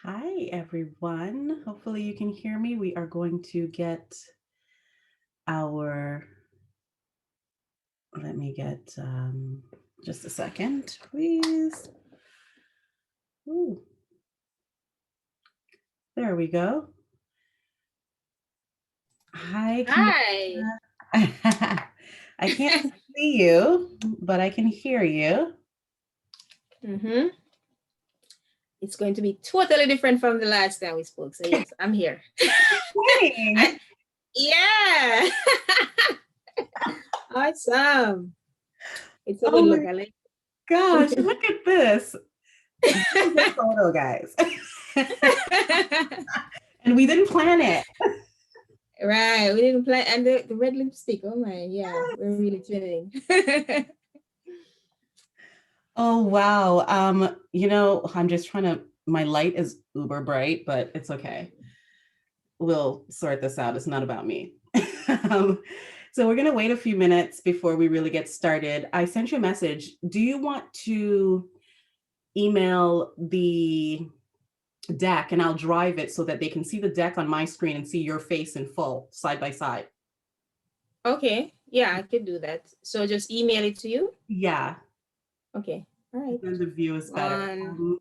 Hi, everyone. Hopefully you can hear me. We are going to get our, let me get just a second, please. Ooh. There we go. Hi, Hi. Kimesha. I can't see you, but I can hear you. Mm-hmm. It's going to be totally different from the last time we spoke. So yes, I'm here. Morning. Yeah. Awesome. It's a Oh good my look. I like gosh, look at this. This is a photo, guys. And we didn't plan it. Right. We didn't plan and the red lipstick. Oh my, yeah. We're really tuning. Oh wow. I'm just trying to, my light is uber bright, but it's okay. We'll sort this out. It's not about me. um, so we're gonna wait a few minutes before we really get started. I sent you a message. Do you want to email the deck and I'll drive it so that they can see the deck on my screen and see your face in full side by side? Okay. Yeah, I could do that. So just email it to you. Yeah, Okay. All right. then the view is better. One one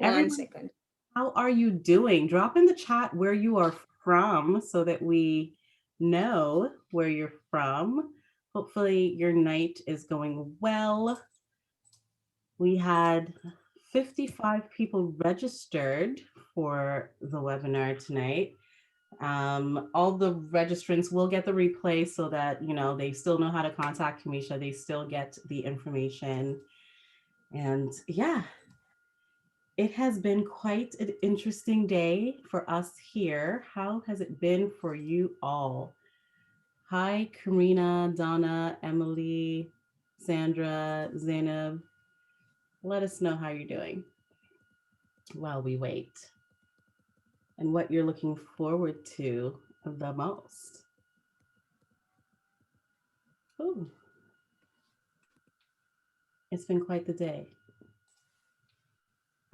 Everyone, second. how are you doing? Drop in the chat where you are from so that we know where you're from. Hopefully, your night is going well. We had 55 people registered for the webinar tonight. All the registrants will get the replay so that they still know how to contact Kimesha. They still get the information. And yeah, it has been quite an interesting day for us here. How has it been for you all? Hi, Karina, Donna, Emily, Sandra, Zainab. Let us know how you're doing while we wait and what you're looking forward to the most. Ooh, it's been quite the day.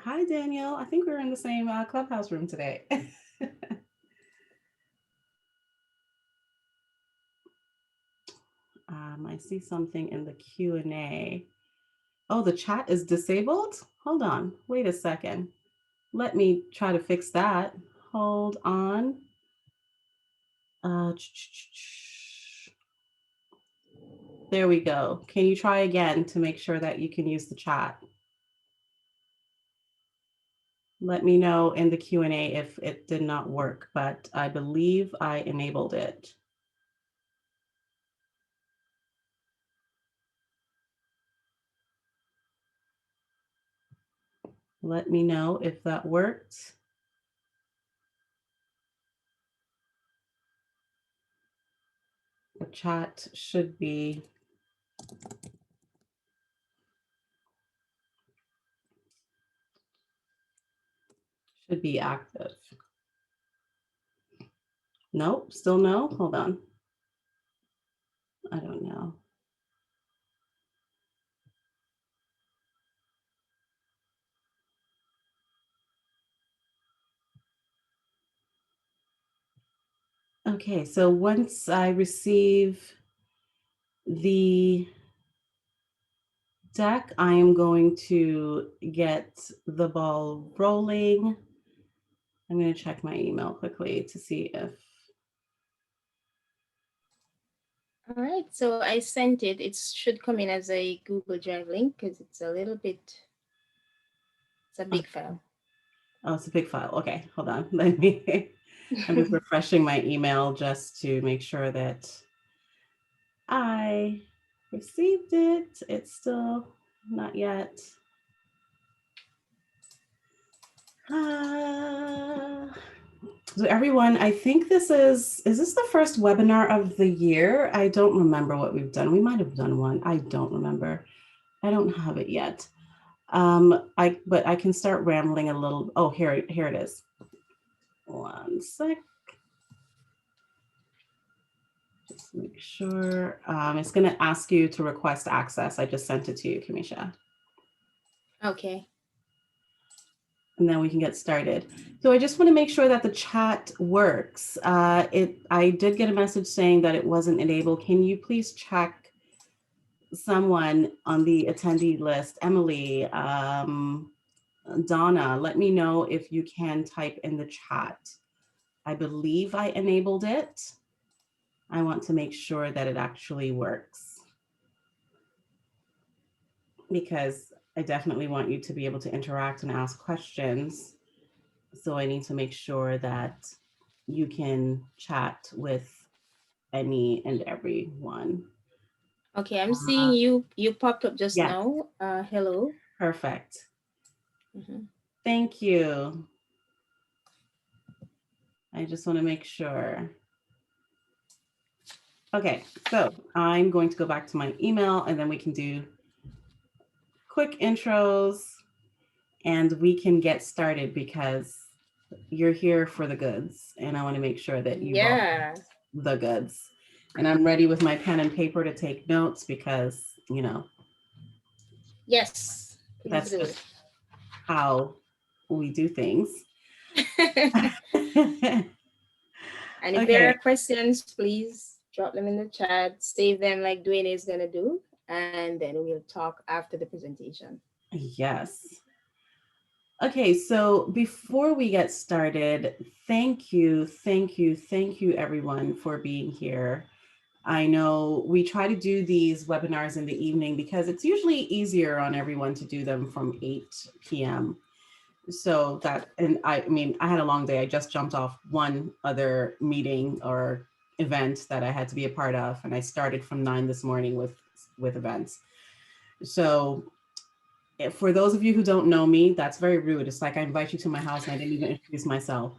Hi, Daniel. I think we're in the same clubhouse room today. I see something in the Q&A. Oh, the chat is disabled? Hold on. Wait a second. Let me try to fix that. Hold on. There we go. Can you try again to make sure that you can use the chat? Let me know in the Q&A if it did not work, but I believe I enabled it. Let me know if that worked. The chat should be active. Nope, still no. Hold on. I don't know. Okay, so once I receive the deck, I am going to get the ball rolling. I'm going to check my email quickly to see if. All right. So I sent it. It should come in as a Google Drive link because it's a little bit, it's a big file. Oh, it's a big file. Okay, hold on. Let me, I'm just refreshing my email just to make sure that I received it. It's still not yet. So everyone, I think is this the first webinar of the year? I don't remember what we've done. We might have done one. I don't remember. I don't have it yet. But I can start rambling a little. Oh, here it is. One sec. Just make sure. It's going to ask you to request access. I just sent it to you, Kimesha. Okay. and then we can get started. So I just want to make sure that the chat works. I did get a message saying that it wasn't enabled. Can you please check someone on the attendee list? Emily, Donna, let me know if you can type in the chat. I believe I enabled it. I want to make sure that it actually works, because I definitely want you to be able to interact and ask questions. So I need to make sure that you can chat with any and everyone. Okay, I'm seeing you popped up just Yes, now. Hello. perfect. Mhm. Thank you. I just want to make sure. Okay, so I'm going to go back to my email and then we can do quick intros and we can get started, because you're here for the goods and I want to make sure that you brought Yeah. the goods. And I'm ready with my pen and paper to take notes, because, Yes, please that's do. just how we do things. And if there Okay, are questions, please drop them in the chat, save them like Dwayne is going to do, and then we'll talk after the presentation. yes. Okay, so before we get started, thank you, everyone, for being here. I know we try to do these webinars in the evening because it's usually easier on everyone to do them from 8 p.m. So that, and I mean, I had a long day. I just jumped off one other meeting or event that I had to be a part of, and I started from 9 this morning with events. So for those of you who don't know me, that's very rude. It's like I invite you to my house and I didn't even introduce myself.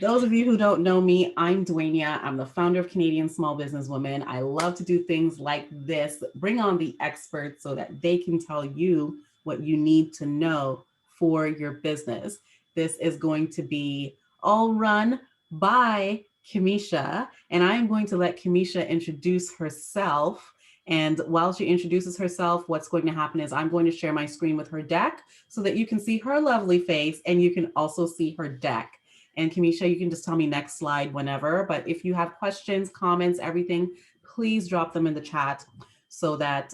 Those of you who don't know me, I'm Dwania. I'm the founder of Canadian Small Business Women. I love to do things like this, bring on the experts so that they can tell you what you need to know for your business. This is going to be all run by Kimesha, and I am going to let Kimesha introduce herself. And while she introduces herself, what's going to happen is I'm going to share my screen with her deck so that you can see her lovely face and you can also see her deck. And Kimesha, you can just tell me next slide whenever, but if you have questions, comments, everything, please drop them in the chat so that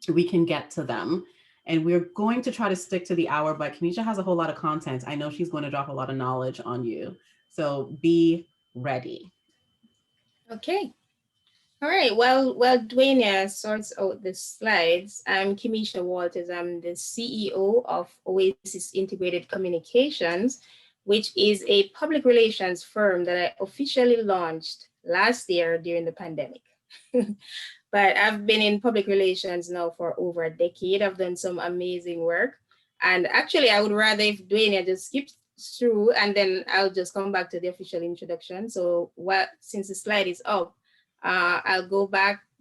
we can get to them. And we're going to try to stick to the hour, but Kimesha has a whole lot of content. I know she's going to drop a lot of knowledge on you. So be ready. Okay. All right. Well, Dwania sorts out the slides. I'm Kimesha Walters. I'm the CEO of Oasis Integrated Communications, which is a public relations firm that I officially launched last year during the pandemic. But I've been in public relations now for over a decade. I've done some amazing work. And actually, I would rather if Dwania just skips through and then I'll just come back to the official introduction. So since the slide is up, I'll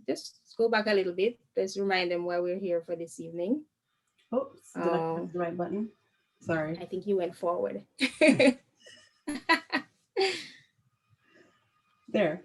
just go back a little bit. Let's remind them why we're here for this evening. Oops, did I press the right button? Sorry. I think you went forward. There.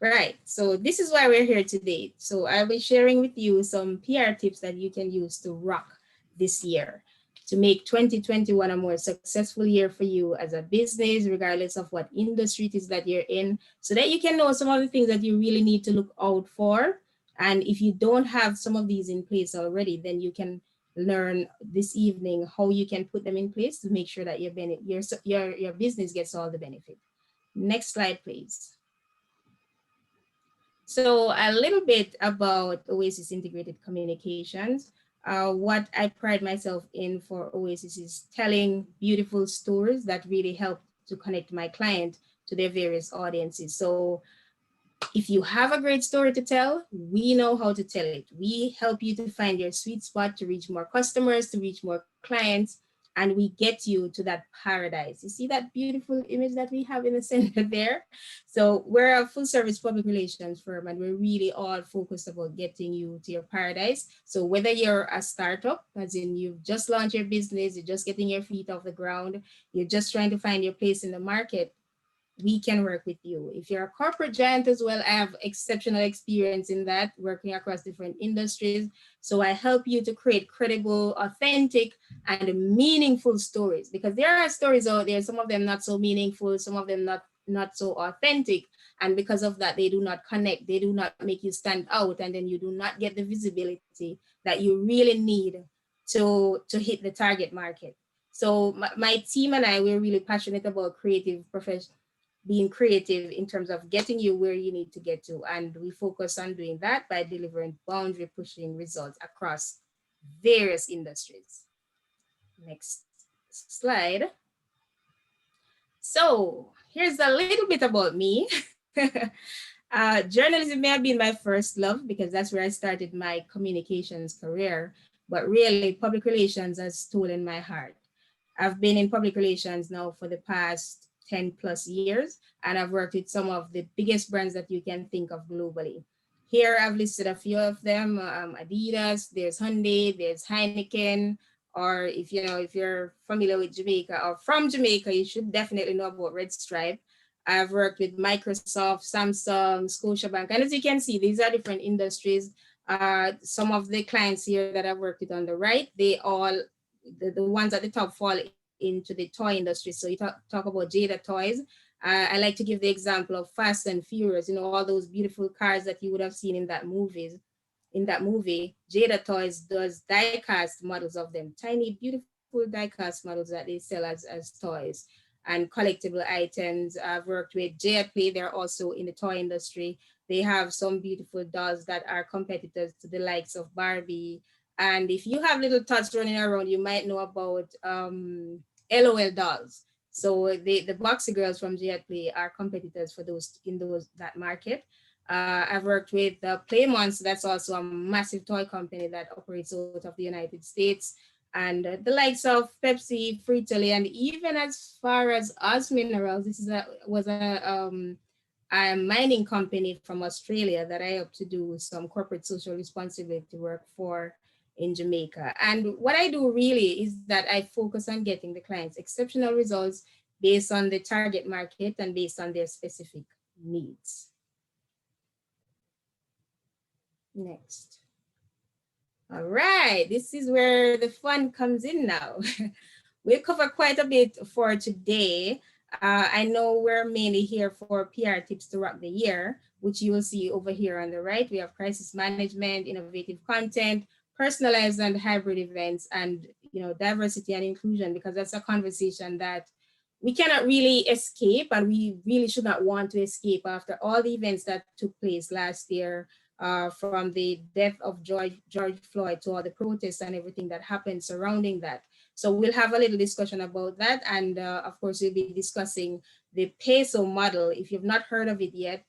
Right. So this is why we're here today. So I'll be sharing with you some PR tips that you can use to rock this year, to make 2021 a more successful year for you as a business, regardless of what industry it is that you're in, so that you can know some of the things that you really need to look out for. And if you don't have some of these in place already, then you can learn this evening how you can put them in place to make sure that your business gets all the benefit. Next slide, please. So a little bit about Oasis Integrated Communications. What I pride myself in for Oasis is telling beautiful stories that really help to connect my client to their various audiences. So if you have a great story to tell, we know how to tell it. We help you to find your sweet spot, to reach more customers, to reach more clients, and we get you to that paradise. You see that beautiful image that we have in the center there? So we're a full service public relations firm, and we're really all focused about getting you to your paradise. So whether you're a startup, as in you've just launched your business, you're just getting your feet off the ground, you're just trying to find your place in the market, we can work with you. If you're a corporate giant as well, I have exceptional experience in that, working across different industries. So I help you to create credible, authentic, and meaningful stories, because there are stories out there, some of them not so meaningful, some of them not so authentic. And because of that, they do not connect, they do not make you stand out, and then you do not get the visibility that you really need to hit the target market. So my team and I, we're really passionate about being creative in terms of getting you where you need to get to. And we focus on doing that by delivering boundary pushing results across various industries. Next slide. So here's a little bit about me. Journalism may have been my first love because that's where I started my communications career, but really public relations has stolen my heart. I've been in public relations now for the past 10 plus years, and I've worked with some of the biggest brands that you can think of globally. Here I've listed a few of them, Adidas, there's Hyundai, there's Heineken, or if you're familiar with Jamaica or from Jamaica, you should definitely know about Red Stripe. I've worked with Microsoft, Samsung, Scotiabank, and as you can see, these are different industries. Some of the clients here that I've worked with on the right, the ones at the top fall into the toy industry. So you talk about Jada Toys. I like to give the example of Fast and Furious, all those beautiful cars that you would have seen in that movie. Jada Toys does die-cast models of them, tiny, beautiful die-cast models that they sell as toys and collectible items. I've worked with JetPlay. They're also in the toy industry. They have some beautiful dolls that are competitors to the likes of Barbie. And if you have little tots running around, you might know about LOL dolls. So the Boxy Girls from JetPlay are competitors for that market. I've worked with Playmons. That's also a massive toy company that operates out of the United States. And the likes of Pepsi, Frito-Lay, and even as far as Oz Minerals. This was a mining company from Australia that I helped to do some corporate social responsibility work for in Jamaica. And what I do really is that I focus on getting the clients exceptional results based on the target market and based on their specific needs. Next. All right, this is where the fun comes in now. We'll cover quite a bit for today. I know we're mainly here for PR tips to rock the year, which you will see over here on the right. We have crisis management, innovative content, personalized and hybrid events, and diversity and inclusion, because that's a conversation that we cannot really escape, and we really should not want to escape after all the events that took place last year, from the death of George Floyd to all the protests and everything that happened surrounding that. So we'll have a little discussion about that. And of course, we'll be discussing the peso model. If you've not heard of it yet,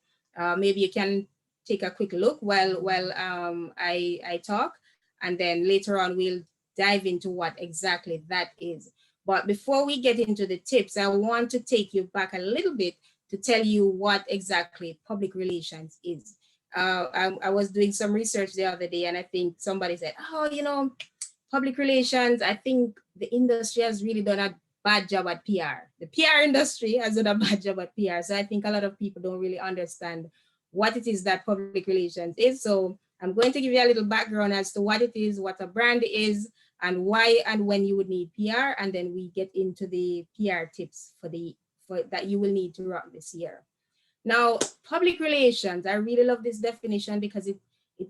maybe you can take a quick look while I talk. And then later on, we'll dive into what exactly that is. But before we get into the tips, I want to take you back a little bit to tell you what exactly public relations is. I was doing some research the other day, and I think somebody said, oh, public relations, I think the industry has really done a bad job at PR. The PR industry has done a bad job at PR. So I think a lot of people don't really understand what it is that public relations is. So I'm going to give you a little background as to what it is, what a brand is, and why and when you would need PR. And then we get into the PR tips for that you will need to rock this year. Now, public relations, I really love this definition because it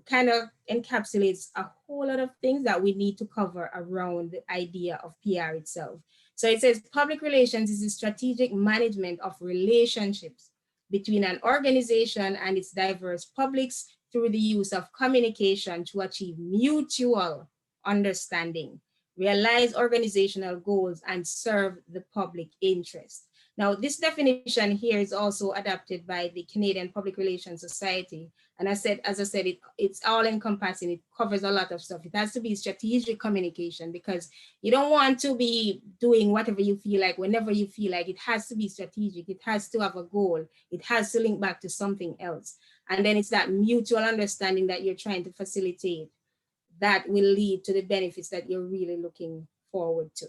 kind of encapsulates a whole lot of things that we need to cover around the idea of PR itself. So it says public relations is the strategic management of relationships between an organization and its diverse publics through the use of communication to achieve mutual understanding, realize organizational goals, and serve the public interest. Now, this definition here is also adopted by the Canadian Public Relations Society. And as I said, it's all encompassing. It covers a lot of stuff. It has to be strategic communication, because you don't want to be doing whatever you feel like, whenever you feel like. It has to be strategic. It has to have a goal. It has to link back to something else. And then it's that mutual understanding that you're trying to facilitate that will lead to the benefits that you're really looking forward to.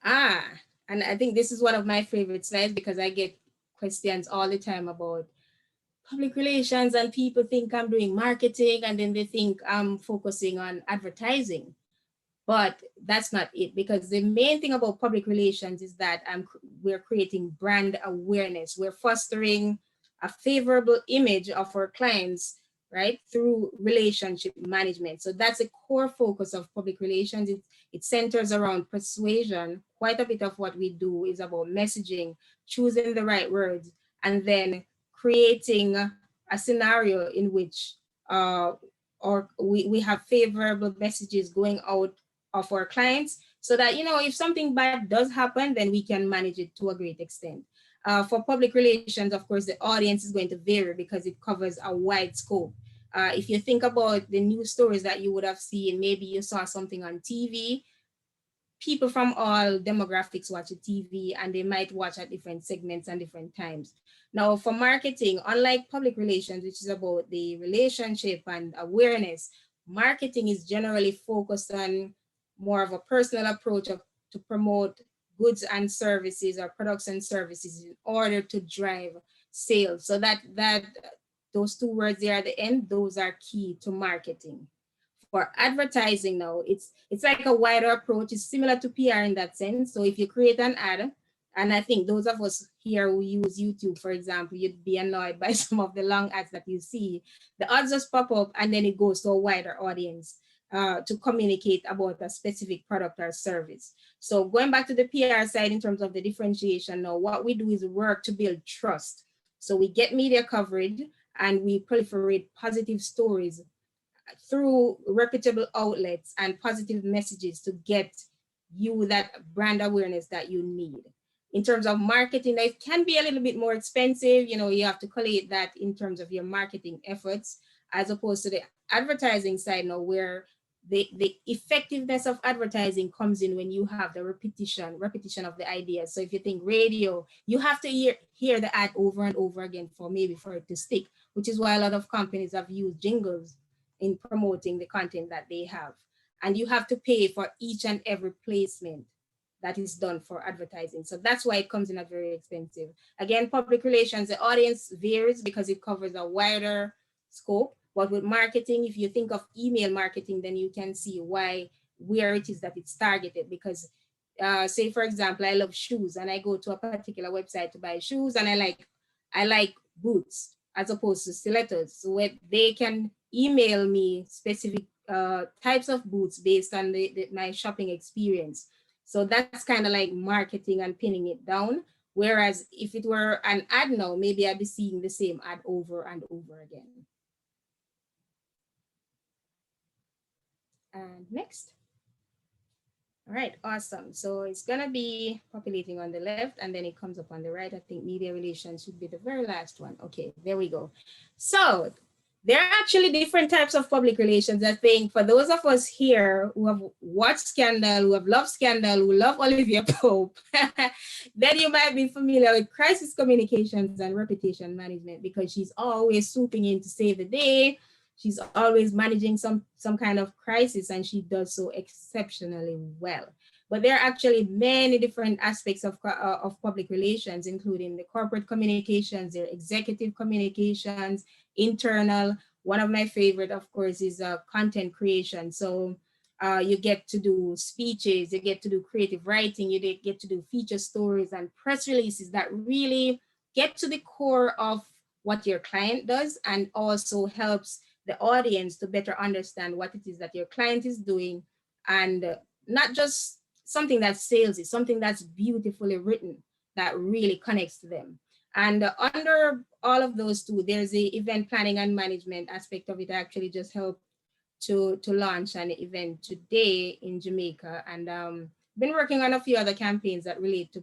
Ah, and I think this is one of my favorite slides because I get questions all the time about public relations, and people think I'm doing marketing and then they think I'm focusing on advertising. But that's not it, because the main thing about public relations is that we're creating brand awareness. We're fostering a favorable image of our clients, right, through relationship management. So that's a core focus of public relations. It centers around persuasion. Quite a bit of what we do is about messaging, choosing the right words, and then creating a scenario in which or we have favorable messages going out of our clients, so that, you know, if something bad does happen, then we can manage it to a great extent. For public relations, of course, the audience is going to vary because it covers a wide scope. If you think about the news stories that you would have seen, maybe you saw something on TV, people from all demographics watch the TV, and they might watch at different segments and different times. Now, for marketing, unlike public relations, which is about the relationship and awareness, marketing is generally focused on more of a personal approach to promote goods and services, or products and services, in order to drive sales. So that those two words there at the end, those are key to marketing. For advertising now, it's like a wider approach. It's similar to PR in that sense. So if you create an ad, and I think those of us here who use YouTube, for example, you'd be annoyed by some of the long ads that you see. The ads just pop up and then it goes to a wider audience to communicate about a specific product or service. So going back to the PR side in terms of the differentiation now, what we do is work to build trust. So we get media coverage and we proliferate positive stories through reputable outlets and positive messages to get you that brand awareness that you need. In terms of marketing, it can be a little bit more expensive. You know, you have to collate that in terms of your marketing efforts, as opposed to the advertising side now, where the effectiveness of advertising comes in when you have the repetition of the idea. So if you think radio, you have to hear the ad over and over again for it to stick, which is why a lot of companies have used jingles in promoting the content that they have. And you have to pay for each and every placement that is done for advertising. So that's why it comes in at very expensive. Again, public relations, the audience varies because it covers a wider scope. But with marketing, if you think of email marketing, then you can see where it is that it's targeted. Because say, for example, I love shoes and I go to a particular website to buy shoes, and I like boots as opposed to stilettos. So they can email me specific types of boots based on my shopping experience. So that's kind of like marketing and pinning it down. Whereas if it were an ad now, maybe I'd be seeing the same ad over and over again. And next. All right, awesome. So it's gonna be populating on the left and then it comes up on the right. I think media relations should be the very last one. Okay, there we go. So there are actually different types of public relations. I think for those of us here who have watched Scandal, who have loved Scandal, who love Olivia Pope, then you might be familiar with crisis communications and reputation management, because she's always swooping in to save the day. She's always managing some kind of crisis, and she does so exceptionally well. But there are actually many different aspects of public relations, including the corporate communications, their executive communications, internal. One of my favorite, of course, is content creation. So you get to do speeches, you get to do creative writing, you get to do feature stories and press releases that really get to the core of what your client does, and also helps the audience to better understand what it is that your client is doing, and not just something that's salesy, something that's beautifully written that really connects to them. And under all of those two, there's the event planning and management aspect of it. I actually just helped to launch an event today in Jamaica, and been working on a few other campaigns that relate to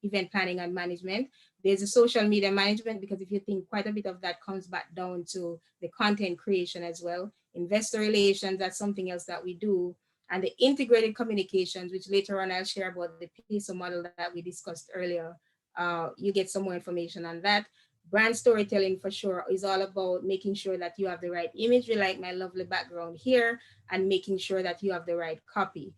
event planning and management. There's a social media management, because if you think, quite a bit of that comes back down to the content creation as well. Investor relations, that's something else that we do. And the integrated communications, which later on I'll share about the PESO model that we discussed earlier. You get some more information on that. Brand storytelling, for sure, is all about making sure that you have the right imagery, like my lovely background here, and making sure that you have the right copy.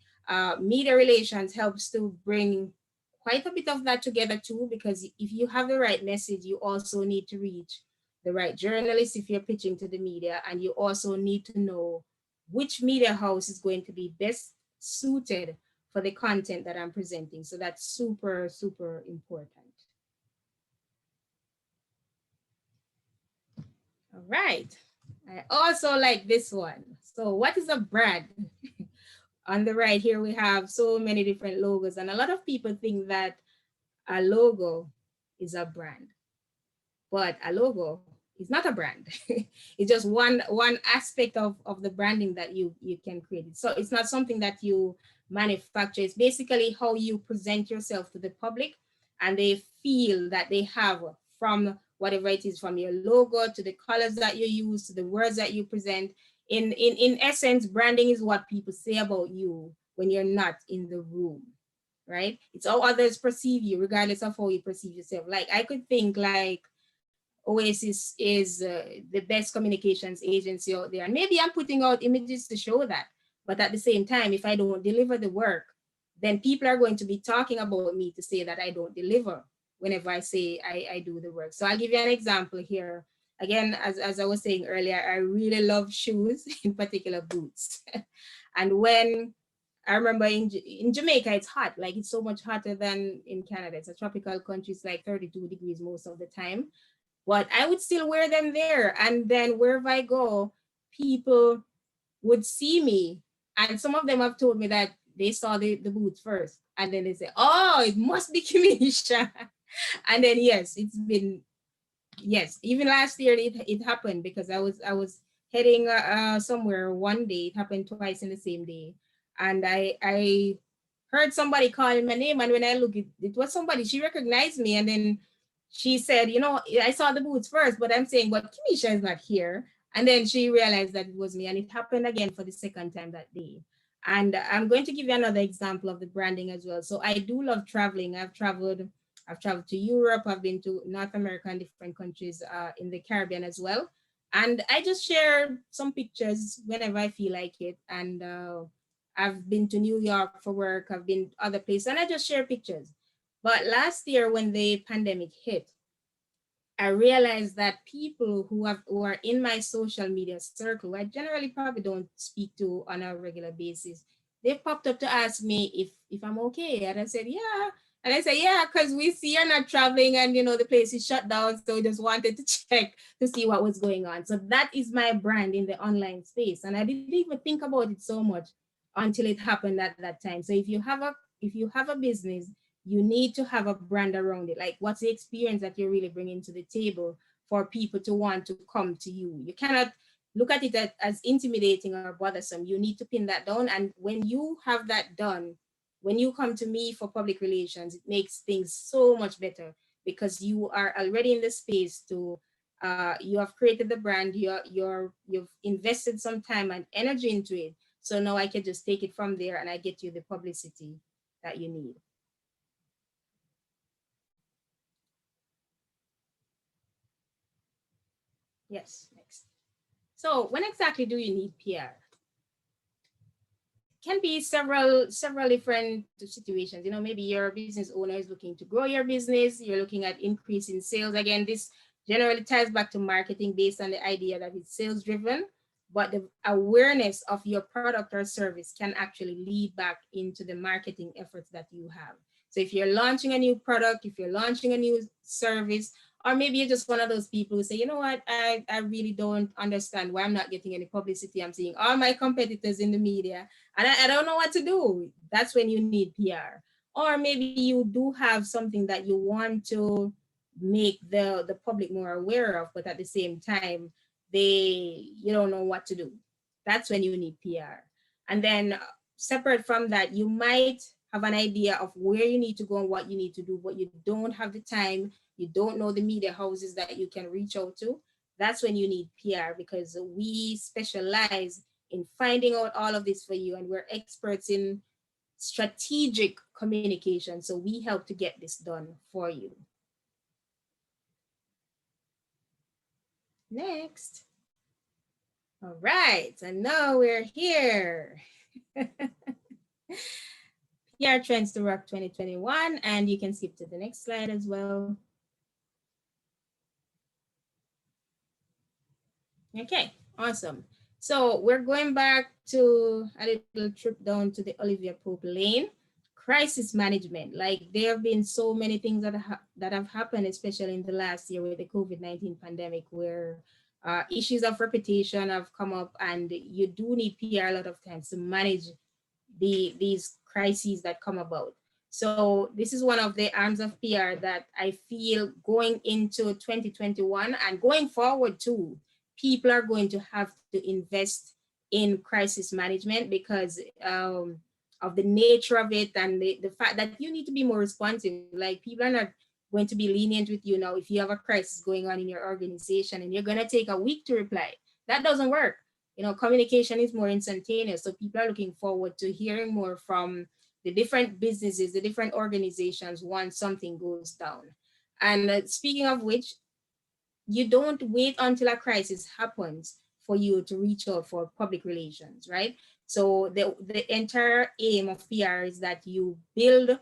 Media relations helps to bring quite a bit of that together too, because if you have the right message, you also need to reach the right journalists if you're pitching to the media, and you also need to know which media house is going to be best suited for the content that I'm presenting. So that's super, super important. All right. I also like this one. So what is a brand? On the right here, we have so many different logos, and a lot of people think that a logo is a brand, but a logo is not a brand. It's just one aspect of the branding that you can create. So it's not something that you manufacture. It's basically how you present yourself to the public, and they feel that they have from whatever it is, from your logo to the colors that you use to the words that you present. In essence, branding is what people say about you when you're not in the room, right? It's how others perceive you, regardless of how you perceive yourself. Like I could think like Oasis is the best communications agency out there, and maybe I'm putting out images to show that. But at the same time, if I don't deliver the work, then people are going to be talking about me to say that I don't deliver whenever I say I do the work. So I'll give you an example here. Again, as I was saying earlier, I really love shoes, in particular boots. And when I remember in Jamaica, it's hot, like it's so much hotter than in Canada. It's a tropical country, it's like 32 degrees most of the time. But I would still wear them there. And then wherever I go, people would see me. And some of them have told me that they saw the boots first. And then they say, oh, it must be Kimesha. And then, yes, it's been, yes, even last year it happened, because I was heading somewhere one day. It happened twice in the same day. And I heard somebody calling my name, and when I looked, it was somebody. She recognized me, and then she said, you know, I saw the boots first, but I'm saying, but Kimesha is not here. And then she realized that it was me, and it happened again for the second time that day. And I'm going to give you another example of the branding as well. So I do love traveling. I've traveled to Europe. I've been to North America and different countries in the Caribbean as well. And I just share some pictures whenever I feel like it. And I've been to New York for work. I've been other places, and I just share pictures. But last year, when the pandemic hit, I realized that people who are in my social media circle, I generally probably don't speak to on a regular basis. They popped up to ask me if I'm okay, and I said yeah. And I said yeah, because we see you're not traveling, and you know the place is shut down, so we just wanted to check to see what was going on. So that is my brand in the online space, and I didn't even think about it so much until it happened at that time. So if you have a business, you need to have a brand around it. Like, what's the experience that you're really bringing to the table for people to want to come to you? You cannot look at it as intimidating or bothersome. You need to pin that down. And when you have that done, when you come to me for public relations, it makes things so much better, because you are already in the space to you have created the brand, you've invested some time and energy into it. So now I can just take it from there, and I get you the publicity that you need. Yes, next. So when exactly do you need PR? Can be several different situations. You know, maybe your business owner is looking to grow your business. You're looking at increase in sales. Again, this generally ties back to marketing based on the idea that it's sales driven, but the awareness of your product or service can actually lead back into the marketing efforts that you have. So if you're launching a new product, if you're launching a new service, or maybe you're just one of those people who say, you know what, I really don't understand why I'm not getting any publicity. I'm seeing all my competitors in the media, and I don't know what to do. That's when you need PR. Or maybe you do have something that you want to make the public more aware of, but at the same time, you don't know what to do. That's when you need PR. And then separate from that, you might have an idea of where you need to go and what you need to do, but you don't have the time, you don't know the media houses that you can reach out to. That's when you need PR, because we specialize in finding out all of this for you, and we're experts in strategic communication. So we help to get this done for you. Next. All right, and now we're here. PR Trends to Rock 2021, and you can skip to the next slide as well. Okay, awesome. So we're going back to a little trip down to the Olivia Pope lane. Crisis management. Like there have been so many things that have happened, especially in the last year with the COVID-19 pandemic, where issues of reputation have come up, and you do need PR a lot of times to manage these crises that come about. So this is one of the arms of PR that I feel going into 2021 and going forward too, people are going to have to invest in crisis management because of the nature of it, and the fact that you need to be more responsive. Like people are not going to be lenient with you now if you have a crisis going on in your organization and you're going to take a week to reply. That doesn't work. You know, communication is more instantaneous. So people are looking forward to hearing more from the different businesses, the different organizations once something goes down. And speaking of which, you don't wait until a crisis happens for you to reach out for public relations, right? So the entire aim of PR is that you build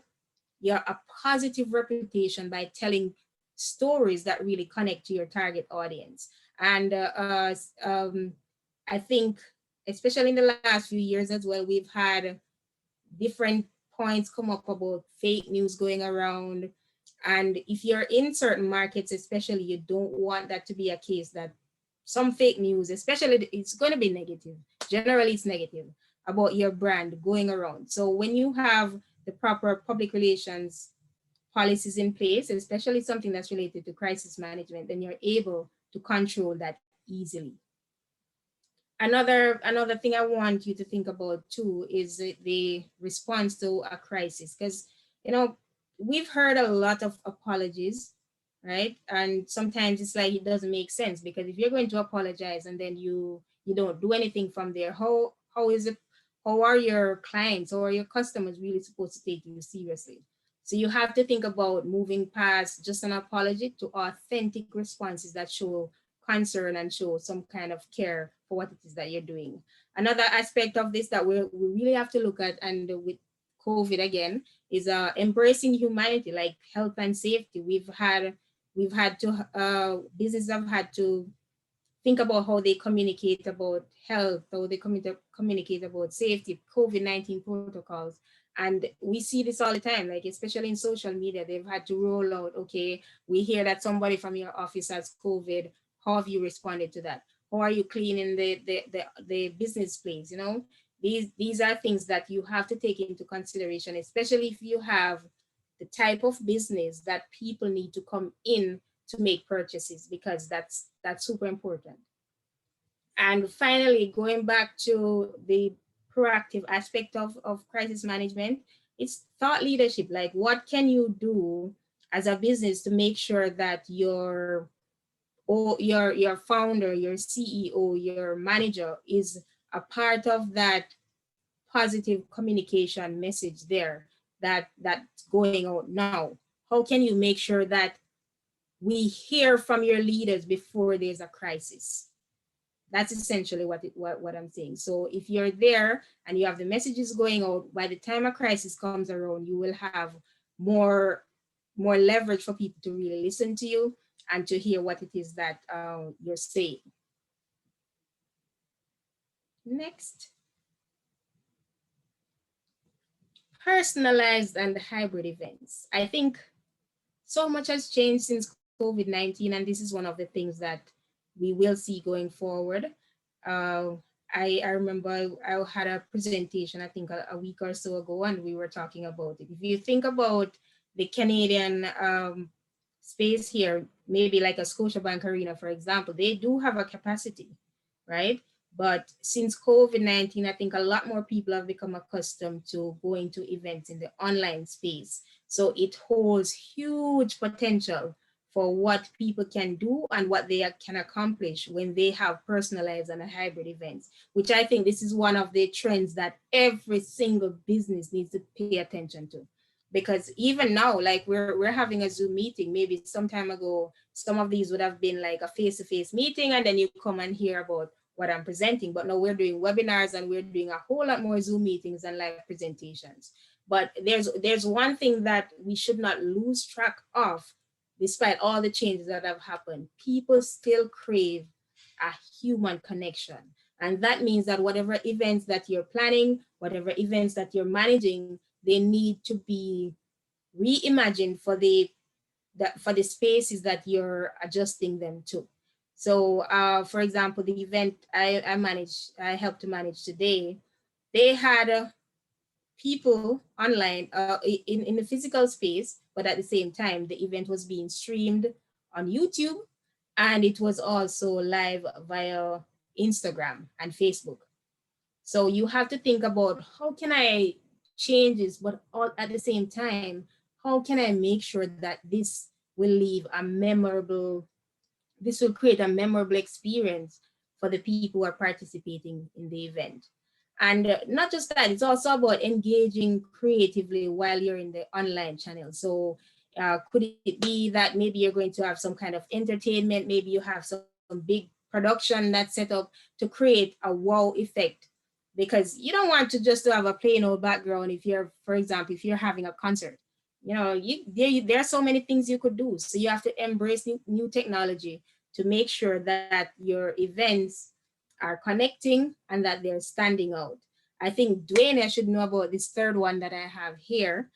a positive reputation by telling stories that really connect to your target audience. And I think, especially in the last few years as well, we've had different points come up about fake news going around. And if you're in certain markets, especially, you don't want that to be a case that some fake news, especially, it's going to be negative. Generally, it's negative about your brand going around. So when you have the proper public relations policies in place, especially something that's related to crisis management, then you're able to control that easily. Another thing I want you to think about too is the response to a crisis, because you know we've heard a lot of apologies, right? And sometimes it's like it doesn't make sense, because if you're going to apologize and then you don't do anything from there, how is it? How are your clients or your customers really supposed to take you seriously? So you have to think about moving past just an apology to authentic responses that show concern and show some kind of care for what it is that you're doing. Another aspect of this that we really have to look at, and with COVID again, is embracing humanity, like health and safety. We've had to businesses have had to think about how they communicate about health, how they communicate about safety, COVID-19 protocols. And we see this all the time, like especially in social media, they've had to roll out, okay, we hear that somebody from your office has COVID. How have you responded to that? How are you cleaning the business place? You know, these are things that you have to take into consideration, especially if you have the type of business that people need to come in to make purchases, because that's super important. And finally, going back to the proactive aspect of crisis management, it's thought leadership. Like, what can you do as a business to make sure that your founder, your CEO, your manager is a part of that positive communication message there that's going out now? How can you make sure that we hear from your leaders before there's a crisis? That's essentially what I'm saying. So if you're there and you have the messages going out, by the time a crisis comes around, you will have more leverage for people to really listen to you and to hear what it is that you're saying. Next. Personalized and hybrid events. I think so much has changed since COVID-19, and this is one of the things that we will see going forward. Uh, I remember I had a presentation, I think a week or so ago, and we were talking about it. If you think about the Canadian space here, maybe like a Scotiabank Arena, for example, they do have a capacity, right? But since COVID-19, I think a lot more people have become accustomed to going to events in the online space. So it holds huge potential for what people can do and what they can accomplish when they have personalized and hybrid events, which I think this is one of the trends that every single business needs to pay attention to. Because even now, like we're having a Zoom meeting, maybe some time ago, some of these would have been like a face-to-face meeting, and then you come and hear about what I'm presenting. But now we're doing webinars and we're doing a whole lot more Zoom meetings and live presentations. But there's one thing that we should not lose track of, despite all the changes that have happened. People still crave a human connection. And that means that whatever events that you're planning, whatever events that you're managing, they need to be reimagined for the spaces that you're adjusting them to. So for example, the event I helped to manage today, they had people online in the physical space, but at the same time, the event was being streamed on YouTube, and it was also live via Instagram and Facebook. So you have to think about, how can I change this, but all at the same time, how can I make sure that this will create a memorable experience for the people who are participating in the event. And not just that, it's also about engaging creatively while you're in the online channel. So could it be that maybe you're going to have some kind of entertainment, maybe you have some big production that's set up to create a wow effect, because you don't want to just have a plain old background. If you're, for example, if you're having a concert, there are so many things you could do. So you have to embrace new technology to make sure that your events are connecting and that they're standing out. I think Dwania should know about this third one that I have here.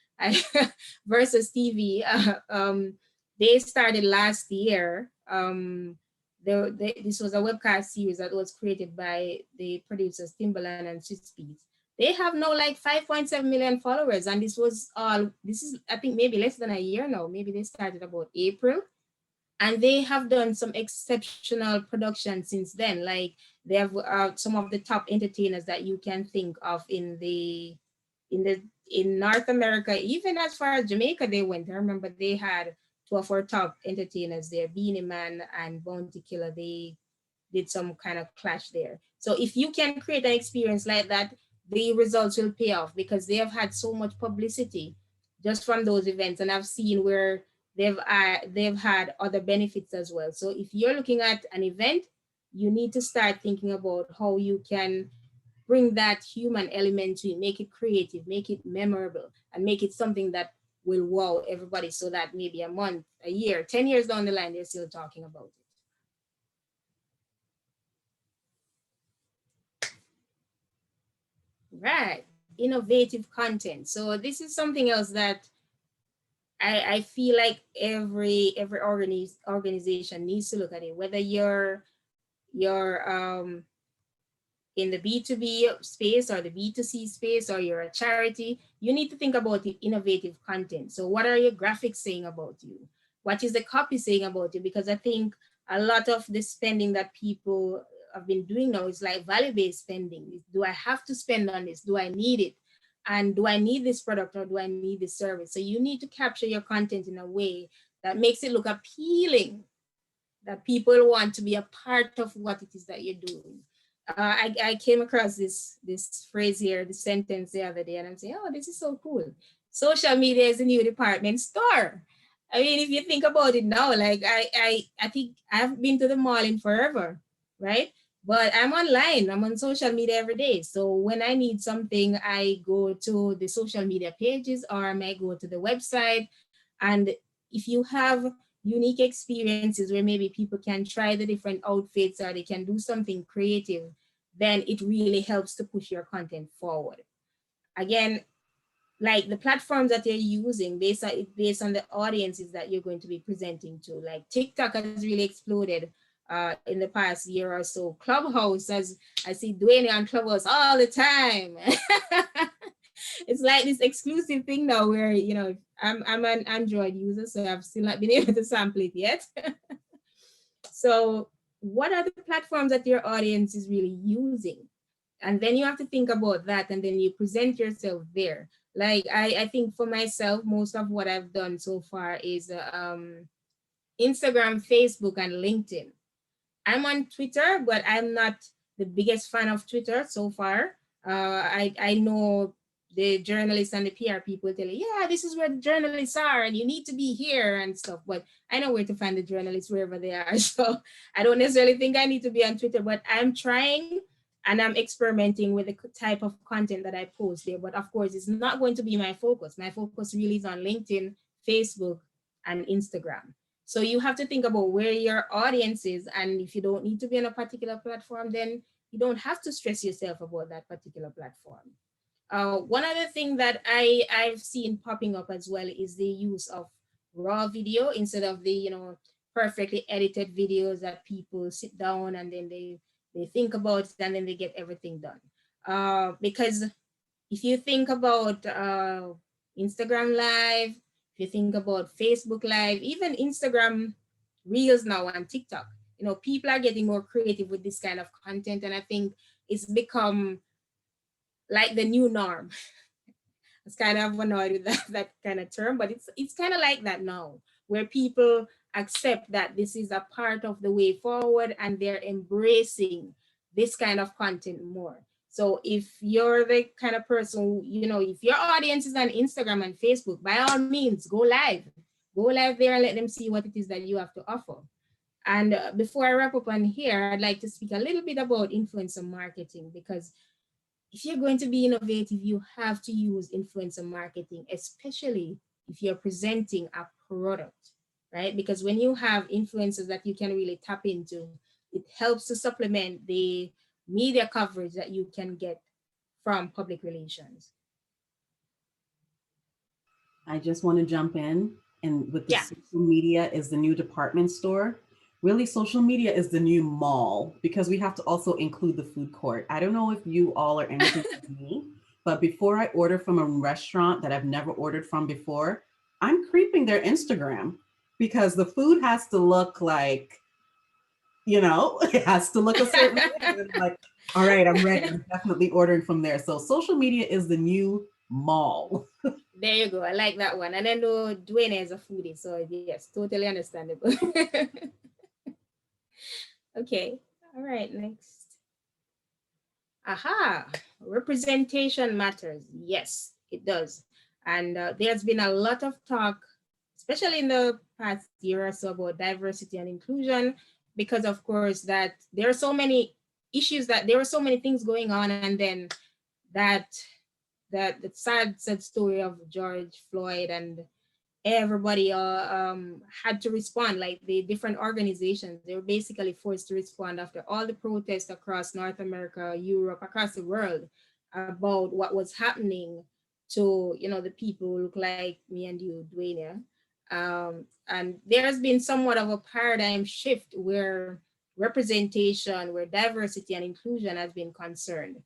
Versus TV. They started last year. This was a webcast series that was created by the producers Timbaland and Swiss Beats. They have now like 5.7 million followers, and this is I think maybe less than a year now. Maybe they started about April, and they have done some exceptional production since then. Like they have some of the top entertainers that you can think of in North America, even as far as Jamaica they went. I remember they had two of our top entertainers there, Beanie Man and Bounty Killer. They did some kind of clash there. So if you can create an experience like that, the results will pay off, because they have had so much publicity just from those events, and I've seen where they've had other benefits as well. So if you're looking at an event, you need to start thinking about how you can bring that human element to it, make it creative, make it memorable, and make it something that will wow everybody, so that maybe a month, a year, 10 years down the line, they're still talking about it. Right, innovative content. So this is something else that I feel like every organization needs to look at it, whether you're in the B2B space or the B2C space, or you're a charity. You need to think about the innovative content. So what are your graphics saying about you? What is the copy saying about you? Because I think a lot of the spending that people have been doing now is like value-based spending. Do I have to spend on this? Do I need it? And do I need this product, or do I need this service? So you need to capture your content in a way that makes it look appealing, that people want to be a part of what it is that you're doing. I came across this phrase here, this sentence the other day, and I'm saying, oh, this is so cool. Social media is a new department store. I mean, if you think about it now, like I think I've been to the mall in forever, right? But I'm online, I'm on social media every day. So when I need something, I go to the social media pages, or I might go to the website. And if you have unique experiences where maybe people can try the different outfits, or they can do something creative, then it really helps to push your content forward. Again, like the platforms that you're using based on the audiences that you're going to be presenting to. Like TikTok has really exploded in the past year or so. Clubhouse, as I see Dwania on Clubhouse all the time. It's like this exclusive thing now where, I'm an Android user, so I've still not been able to sample it yet. So what are the platforms that your audience is really using? And then you have to think about that, and then you present yourself there. Like I think for myself, most of what I've done so far is Instagram, Facebook, and LinkedIn. I'm on Twitter, but I'm not the biggest fan of Twitter so far. I know the journalists and the PR people tell you, yeah, this is where the journalists are, and you need to be here and stuff. But I know where to find the journalists wherever they are. So I don't necessarily think I need to be on Twitter, but I'm trying. and I'm experimenting with the type of content that I post there. But of course, it's not going to be my focus. My focus really is on LinkedIn, Facebook, and Instagram. So you have to think about where your audience is. And if you don't need to be on a particular platform, then you don't have to stress yourself about that particular platform. One other thing that I've seen popping up as well is the use of raw video instead of the, perfectly edited videos that people sit down and then they think about it and then they get everything done. Because if you think about Instagram Live, if you think about Facebook Live, even Instagram Reels now and TikTok, people are getting more creative with this kind of content. And I think it's become like the new norm. I was kind of annoyed with that kind of term, but it's kind of like that now, where people accept that this is a part of the way forward and they're embracing this kind of content more. So if you're the kind of person, if your audience is on Instagram and Facebook, by all means, go live. Go live there and let them see what it is that you have to offer. And before I wrap up on here, I'd like to speak a little bit about influencer marketing, because if you're going to be innovative, you have to use influencer marketing, especially if you're presenting a product, right? Because when you have influencers that you can really tap into, it helps to supplement the media coverage that you can get from public relations. I just want to jump in, and with the Yeah. social media is the new department store. Really, social media is the new mall, because we have to also include the food court. I don't know if you all are anything like me, but before I order from a restaurant that I've never ordered from before, I'm creeping their Instagram, because the food has to look like, it has to look a certain way. And I'm like, all right, I'm ready. I'm definitely ordering from there. So social media is the new mall. There you go. I like that one. And I know Dwania is a foodie, so yes, totally understandable. Okay. All right. Next. Aha. Representation matters. Yes, it does. And there's been a lot of talk, especially in the past year or so, about diversity and inclusion, because of course that there are so many issues, that there were so many things going on, and then that the sad story of George Floyd, and everybody had to respond. Like the different organizations, they were basically forced to respond after all the protests across North America, Europe, across the world, about what was happening to the people who look like me and you, Dwania. And there has been somewhat of a paradigm shift where representation, where diversity and inclusion has been concerned.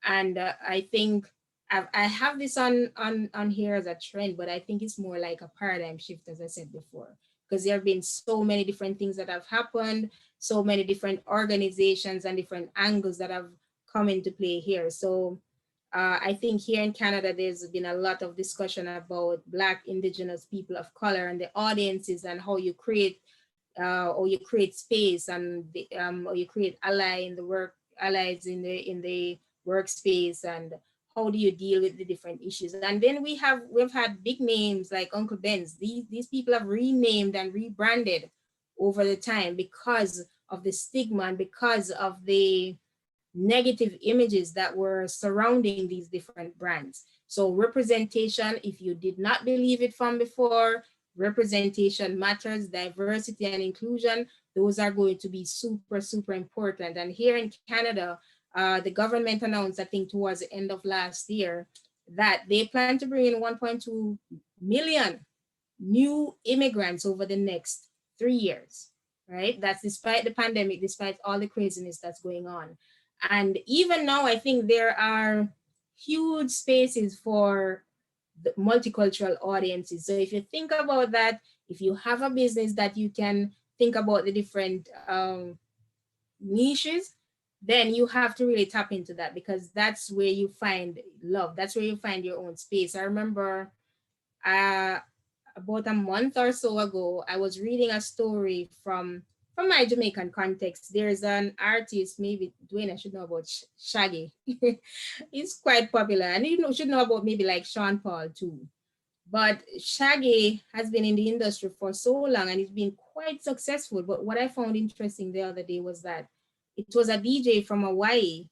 And I think I have this on here as a trend, but I think it's more like a paradigm shift, as I said before, because there have been so many different things that have happened, so many different organizations and different angles that have come into play here. So I think here in Canada, there's been a lot of discussion about Black, Indigenous people of color and the audiences, and how you create or you create space, and or you create allies in the workspace, and how do you deal with the different issues. And then we've had big names like Uncle Ben's. These people have renamed and rebranded over the time because of the stigma and because of the negative images that were surrounding these different brands. So representation, if you did not believe it from before, representation matters, diversity and inclusion, those are going to be super, super important. And here in Canada, the government announced, I think towards the end of last year, that they plan to bring in 1.2 million new immigrants over the next 3 years, right? That's despite the pandemic, despite all the craziness that's going on. And even now, I think there are huge spaces for the multicultural audiences. So if you think about that, if you have a business that you can think about the different niches, then you have to really tap into that, because that's where you find love. That's where you find your own space. I remember about a month or so ago, I was reading a story from my Jamaican context. There's an artist, maybe Dwayne should know about Shaggy. He's quite popular, and you should know about maybe like Sean Paul too. But Shaggy has been in the industry for so long and he's been quite successful. But what I found interesting the other day was that it was a DJ from Hawaii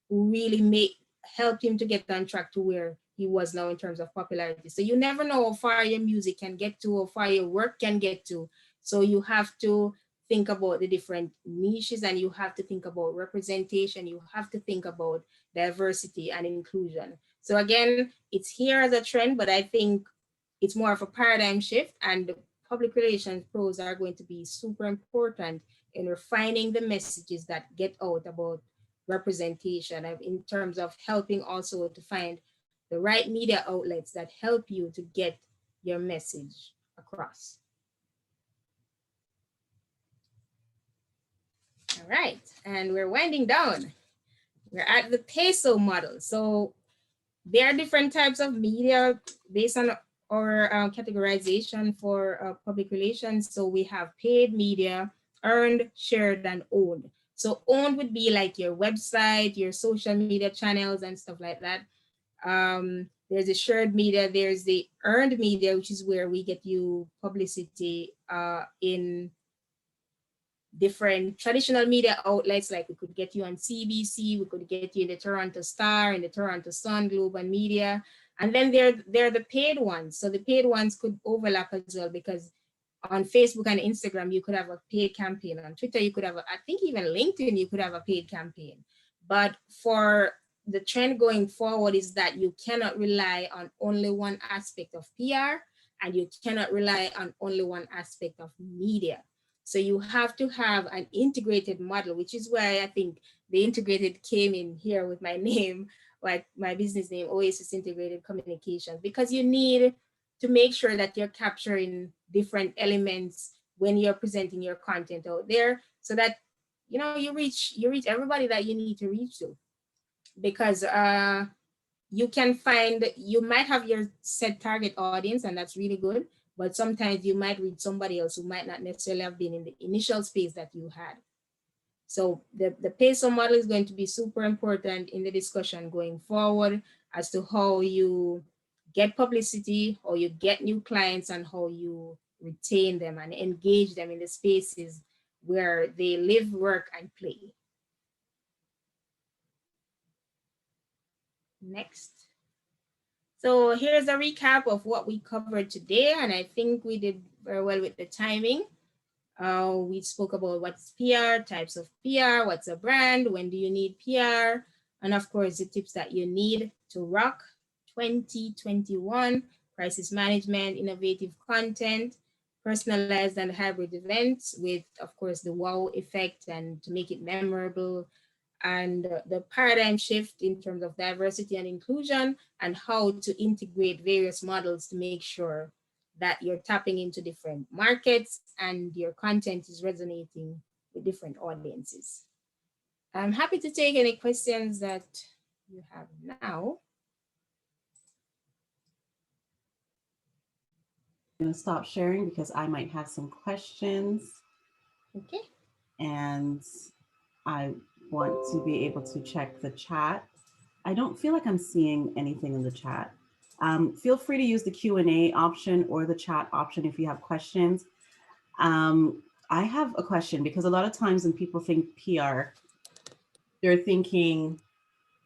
really helped him to get on track to where he was now in terms of popularity. So you never know how far your music can get to, how far your work can get to. So you have to think about the different niches, and you have to think about representation. You have to think about diversity and inclusion. So again, it's here as a trend, but I think it's more of a paradigm shift, and public relations pros are going to be super important in refining the messages that get out about representation, in terms of helping also to find the right media outlets that help you to get your message across. All right, and we're winding down. We're at the peso model. So there are different types of media based on our categorization for public relations. So we have paid media, earned, shared, and owned. So owned would be like your website, your social media channels, and stuff like that. There's the shared media, there's the earned media, which is where we get you publicity in different traditional media outlets. Like we could get you on CBC, we could get you in the Toronto Star, in the Toronto Sun, Globe and Media. And then they're the paid ones. So the paid ones could overlap as well, because on Facebook and Instagram, you could have a paid campaign. On Twitter, you could have, I think even LinkedIn, you could have a paid campaign. But for the trend going forward is that you cannot rely on only one aspect of PR, and you cannot rely on only one aspect of media. So you have to have an integrated model, which is why I think the integrated came in here with my name, like my business name, Oasis Integrated Communications, because you need to make sure that you're capturing different elements when you're presenting your content out there, so that you reach everybody that you need to reach to. Because you might have your set target audience, and that's really good, but sometimes you might reach somebody else who might not necessarily have been in the initial space that you had. So the peso model is going to be super important in the discussion going forward as to how you get publicity, how you get new clients, and how you retain them and engage them in the spaces where they live, work, and play. Next. So here's a recap of what we covered today, and I think we did very well with the timing. We spoke about what's PR, types of PR, what's a brand, when do you need PR, and of course the tips that you need to rock 2021, crisis management, innovative content, personalized and hybrid events with, of course, the wow effect and to make it memorable, and the paradigm shift in terms of diversity and inclusion, and how to integrate various models to make sure that you're tapping into different markets and your content is resonating with different audiences. I'm happy to take any questions that you have now. I'm going to stop sharing because I might have some questions. Okay. And I want to be able to check the chat. I don't feel like I'm seeing anything in the chat. Feel free to use the Q&A option or the chat option if you have questions. I have a question, because a lot of times when people think PR, they're thinking,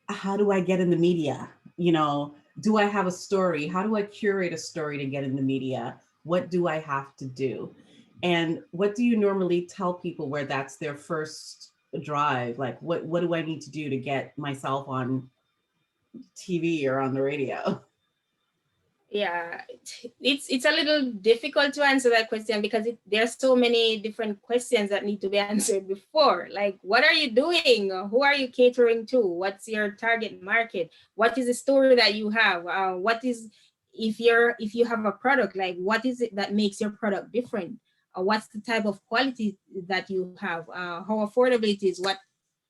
how do I get in the media? Do I have a story? How do I curate a story to get in the media? What do I have to do? And what do you normally tell people where that's their first drive? Like, what do I need to do to get myself on TV or on the radio? Yeah, it's a little difficult to answer that question, because there's so many different questions that need to be answered before. Like, what are you doing? Who are you catering to? What's your target market? What is the story that you have? What is, if you have a product, like what is it that makes your product different? What's the type of quality that you have? How affordable it is? What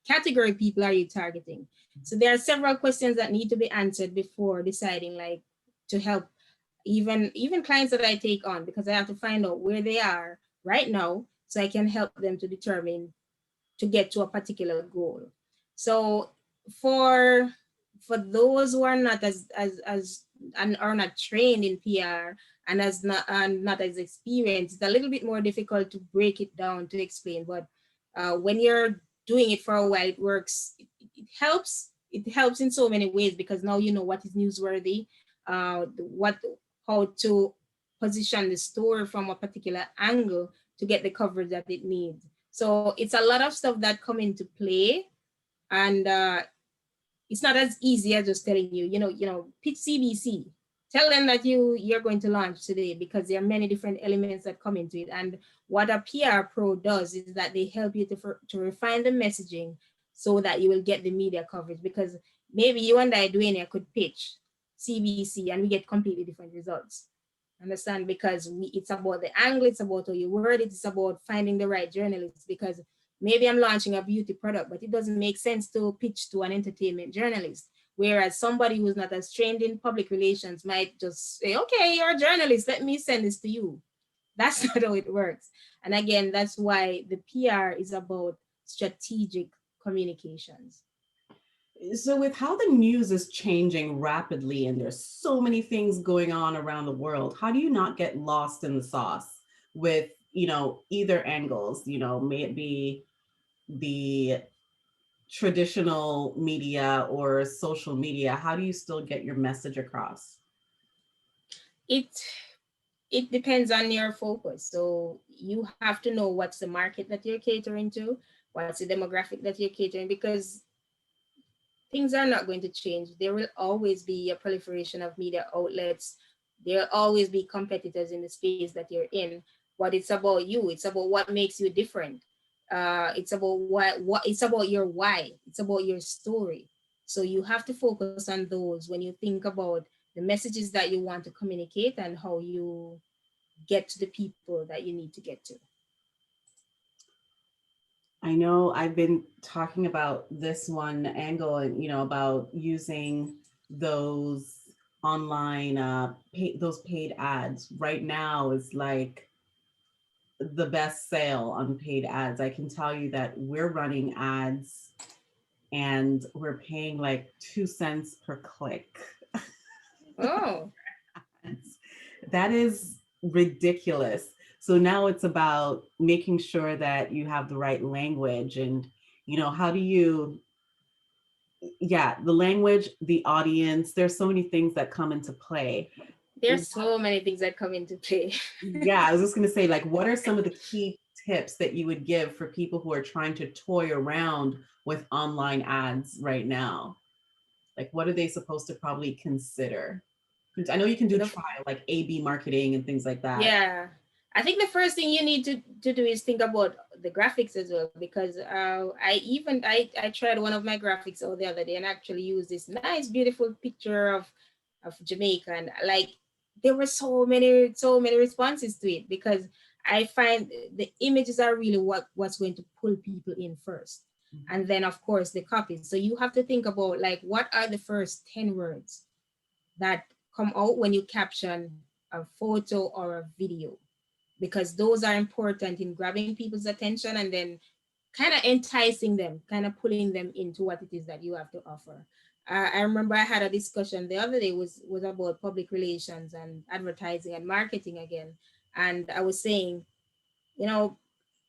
category people are you targeting? So there are several questions that need to be answered before deciding, like, to help even clients that I take on, because I have to find out where they are right now so I can help them to determine to get to a particular goal. So for those who are not as and are not trained in PR and not as experienced, it's a little bit more difficult to break it down to explain. But when you're doing it for a while, it works. It helps it helps in so many ways, because now you know what is newsworthy, what how to position the story from a particular angle to get the coverage that it needs. So it's a lot of stuff that come into play, and it's not as easy as just telling you, pitch CBC. Tell them that you're going to launch today, because there are many different elements that come into it. And what a PR pro does is that they help you to refine the messaging so that you will get the media coverage. Because maybe you and I, Dwania, could pitch CBC and we get completely different results. Understand? Because it's about the angle, it's about how you word it, it's about finding the right journalists. Because maybe I'm launching a beauty product, but it doesn't make sense to pitch to an entertainment journalist. Whereas somebody who's not as trained in public relations might just say, okay, you're a journalist, let me send this to you. That's not how it works. And again, that's why the PR is about strategic communications. So with how the news is changing rapidly and there's so many things going on around the world, how do you not get lost in the sauce with, either angles, may it be the traditional media or social media? How do you still get your message across? It it depends on your focus. So you have to know what's the market that you're catering to, what's the demographic that you're catering, because things are not going to change. There will always be a proliferation of media outlets. There'll always be competitors in the space that you're in. But it's about you. It's about what makes you different. It's about what it's about your why. It's about your story. So you have to focus on those when you think about the messages that you want to communicate and how you get to the people that you need to get to. I know I've been talking about this one angle and, about using those online, those paid ads right now is like the best sale on paid ads. I can tell you that we're running ads and we're paying like 2 cents per click. Oh, That is ridiculous. So now it's about making sure that you have the right language and, how do you, yeah, the language, the audience, there's so many things that come into play. there's so many things that come into play. Yeah, I was just going to say, like, what are some of the key tips that you would give for people who are trying to toy around with online ads right now? Like, what are they supposed to probably consider? 'Cause I know you can do The trial, like A/B marketing and things like that. Yeah, I think the first thing you need to do is think about the graphics as well, because I tried one of my graphics the other day and actually used this nice beautiful picture of Jamaica, and like there were so many responses to it, because I find the images are really what's going to pull people in first, and then of course the copies. So you have to think about, like, what are the first 10 words that come out when you caption a photo or a video, because those are important in grabbing people's attention and then kind of enticing them, kind of pulling them into what it is that you have to offer. I remember I had a discussion the other day was about public relations and advertising and marketing again, and I was saying, you know,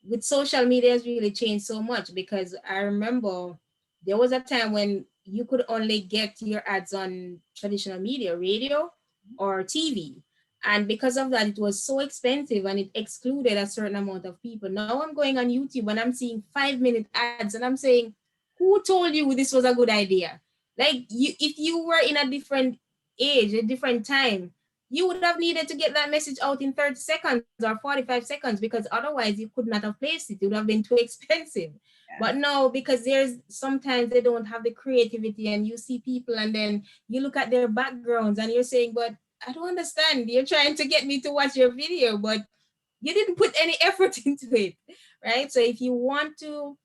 with social media has really changed so much, because I remember there was a time when you could only get your ads on traditional media, radio or TV. And because of that, it was so expensive and it excluded a certain amount of people. Now I'm going on YouTube and I'm seeing 5-minute ads and I'm saying, who told you this was a good idea? Like, if you were in a different age, a different time, you would have needed to get that message out in 30 seconds or 45 seconds, because otherwise you could not have placed it. It would have been too expensive. Yeah. But no, because there's sometimes they don't have the creativity, and you see people and then you look at their backgrounds and you're saying, but I don't understand. You're trying to get me to watch your video, but you didn't put any effort into it, right? So if you want to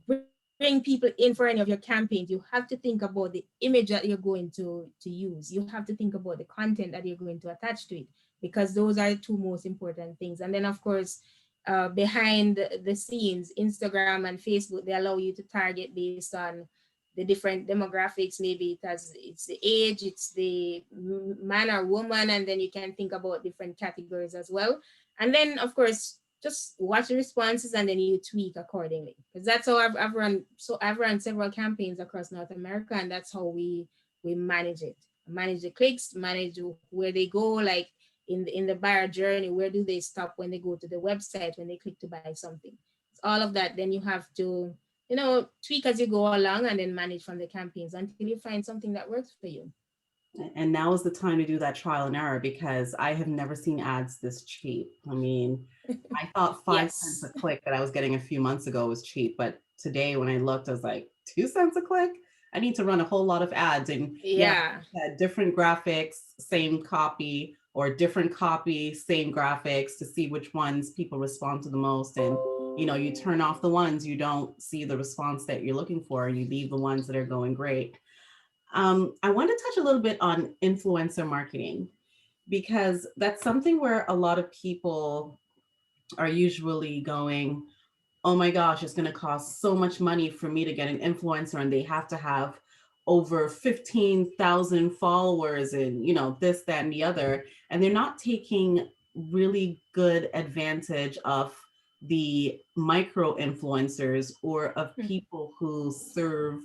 bring people in for any of your campaigns, you have to think about the image that you're going to use. You have to think about the content that you're going to attach to it, because those are the two most important things. And then of course, behind the scenes, Instagram and Facebook, they allow you to target based on the different demographics. Maybe it's the age, it's the man or woman, and then you can think about different categories as well. And then of course, just watch the responses and then you tweak accordingly. Because that's how I've run. So I've run several campaigns across North America, and that's how we manage it. Manage the clicks, manage where they go, like in the buyer journey. Where do they stop when they go to the website, when they click to buy something? It's all of that. Then you have to, tweak as you go along, and then manage from the campaigns until you find something that works for you. And now is the time to do that trial and error, because I have never seen ads this cheap. I mean, I thought 5 cents a click that I was getting a few months ago was cheap, but today when I looked, I was like, 2 cents a click? I need to run a whole lot of ads. And Yeah. different graphics, same copy, or different copy, same graphics, to see which ones people respond to the most. And you turn off the ones you don't see the response that you're looking for, and you leave the ones that are going great. I want to touch a little bit on influencer marketing, because that's something where a lot of people are usually going, oh my gosh, it's going to cost so much money for me to get an influencer, and they have to have over 15,000 followers and, this, that, and the other. And they're not taking really good advantage of the micro influencers, or of people who serve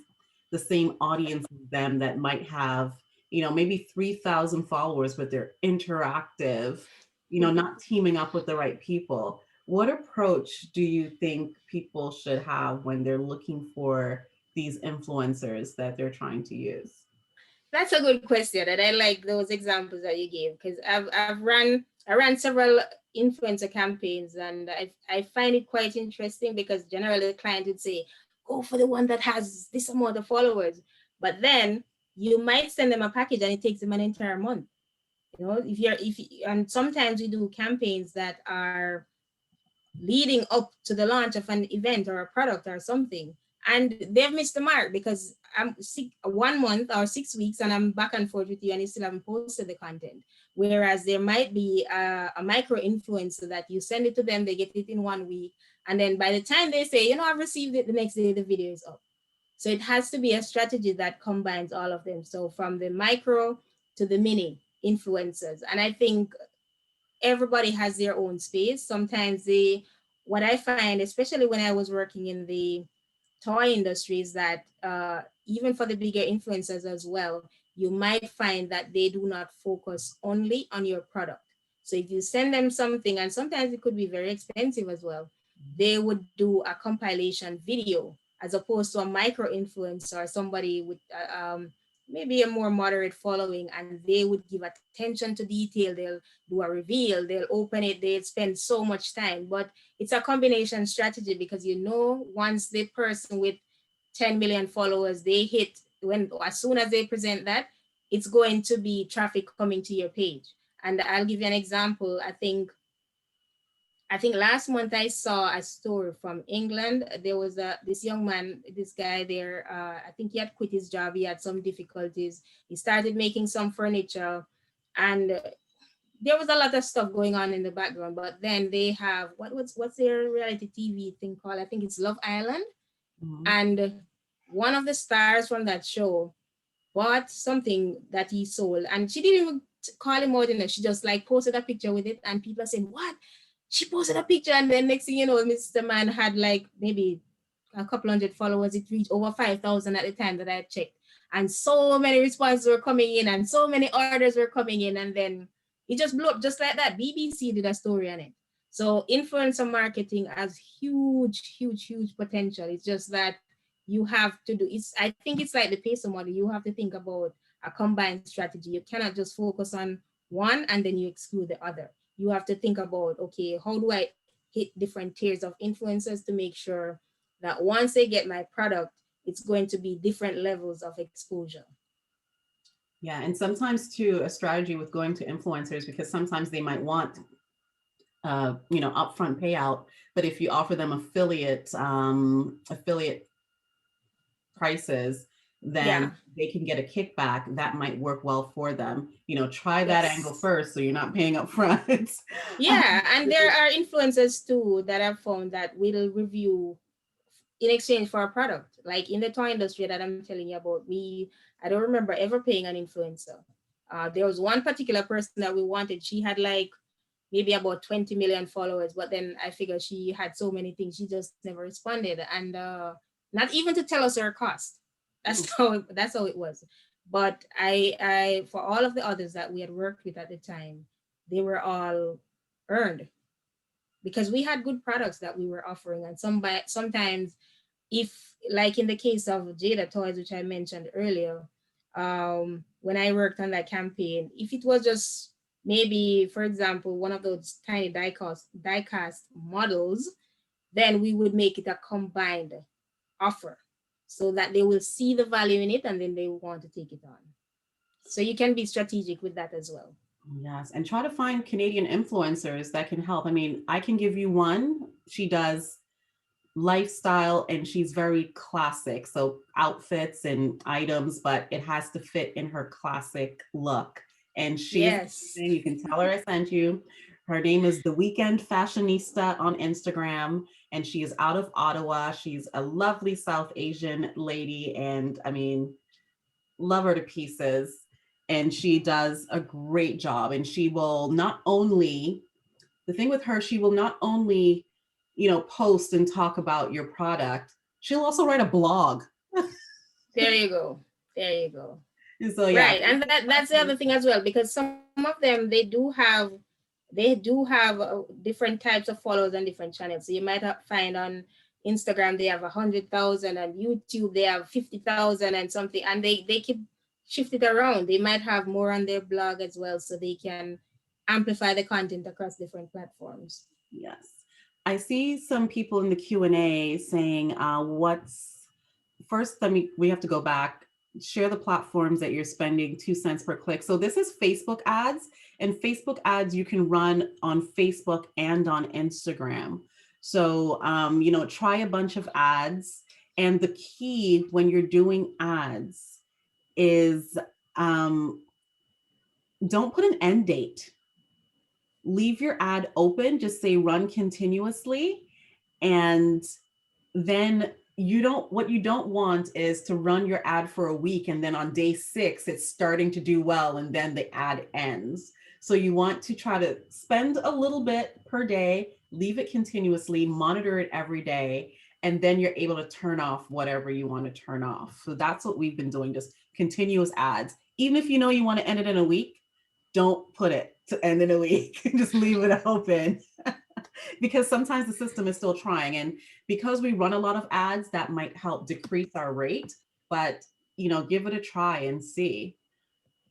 the same audience as them, that might have, maybe 3,000 followers, but they're interactive, not teaming up with the right people. What approach do you think people should have when they're looking for these influencers that they're trying to use? That's a good question, and I like those examples that you gave, because I ran several influencer campaigns, and I find it quite interesting, because generally the client would say, go for the one that has this amount of followers, but then you might send them a package and it takes them an entire month. And sometimes we do campaigns that are leading up to the launch of an event or a product or something, and they've missed the mark, because I'm 1 month or 6 weeks and I'm back and forth with you and you still haven't posted the content. Whereas there might be a micro influencer that you send it to them, they get it in 1 week, and then by the time they say, I've received it, the next day the video is up. So it has to be a strategy that combines all of them, so from the micro to the mini influencers. And I think everybody has their own space. Sometimes what I find, especially when I was working in the toy industry, is that even for the bigger influencers as well, you might find that they do not focus only on your product. So if you send them something, and sometimes it could be very expensive as well, they would do a compilation video, as opposed to a micro influencer or somebody with maybe a more moderate following, and they would give attention to detail. They'll do a reveal, they'll open it, they'll spend so much time. But it's a combination strategy, because once the person with 10 million followers, they hit, as soon as they present that, it's going to be traffic coming to your page. And I'll give you an example. I think last month I saw a story from England. There was this young man, this guy there, I think he had quit his job. He had some difficulties. He started making some furniture, and there was a lot of stuff going on in the background. But then they have, what's their reality TV thing called? I think it's Love Island. Mm-hmm. And one of the stars from that show bought something that he sold, and she didn't even call him out in it. She just posted a picture with it, and people are saying, what? She posted a picture, and then next thing you know, Mr. Man had maybe a couple hundred followers. It reached over 5,000 at the time that I checked. And so many responses were coming in, and so many orders were coming in, and then it just blew up just like that. BBC did a story on it. So influencer marketing has huge, huge, huge potential. It's just that you have to I think it's like the peso model. You have to think about a combined strategy. You cannot just focus on one and then you exclude the other. You have to think about, okay, how do I hit different tiers of influencers to make sure that once they get my product, it's going to be different levels of exposure. Yeah, and sometimes too, a strategy with going to influencers, because sometimes they might want upfront payout, but if you offer them affiliate prices, then they can get a kickback that might work well for them. Try that angle first, so you're not paying up front. And there are influencers too that I've found that will review in exchange for a product. Like in the toy industry that I'm telling you about, I don't remember ever paying an influencer. There was one particular person that we wanted. She had maybe about 20 million followers, but then I figured she had so many things, she just never responded. And not even to tell us her cost. That's how it was. But I for all of the others that we had worked with at the time, they were all earned because we had good products that we were offering. And sometimes, if like in the case of Jada Toys, which I mentioned earlier, when I worked on that campaign, if it was just maybe, for example, one of those tiny die-cast models, then we would make it a combined offer so that they will see the value in it and then they want to take it on. So you can be strategic with that as well. Yes, and try to find Canadian influencers that can help. I mean, I can give you one. She does lifestyle and she's very classic. So outfits and items, but it has to fit in her classic look. And she's Yes. amazing. You can tell her I sent you. Her name is The Weekend Fashionista on Instagram, and she is out of Ottawa. She's a lovely South Asian lady, and I mean, love her to pieces. And she does a great job. And she will not only, the thing with her, she will not only, post and talk about your product, she'll also write a blog. There you go. There you go. So yeah. Right. And that's the other thing as well, because some of them, they do have different types of followers on different channels. So you might find on Instagram they have 100,000, and YouTube they have 50,000 and something, and they keep shift it around. They might have more on their blog as well, so they can amplify the content across different platforms. Yes. I see some people in the Q&A saying, first, we have to go back, share the platforms that you're spending 2 cents per click. So this is Facebook ads, and Facebook ads you can run on Facebook and on Instagram. So, try a bunch of ads. And the key when you're doing ads is don't put an end date. Leave your ad open, just say run continuously. And then what you don't want is to run your ad for a week and then on day 6 it's starting to do well and then the ad ends. So you want to try to spend a little bit per day, leave it continuously, monitor it every day, and then you're able to turn off whatever you want to turn off. So that's what we've been doing, just continuous ads. Even if you want to end it in a week, don't put it to end in a week. Just leave it open. Because sometimes the system is still trying, and because we run a lot of ads, that might help decrease our rate, but give it a try and see.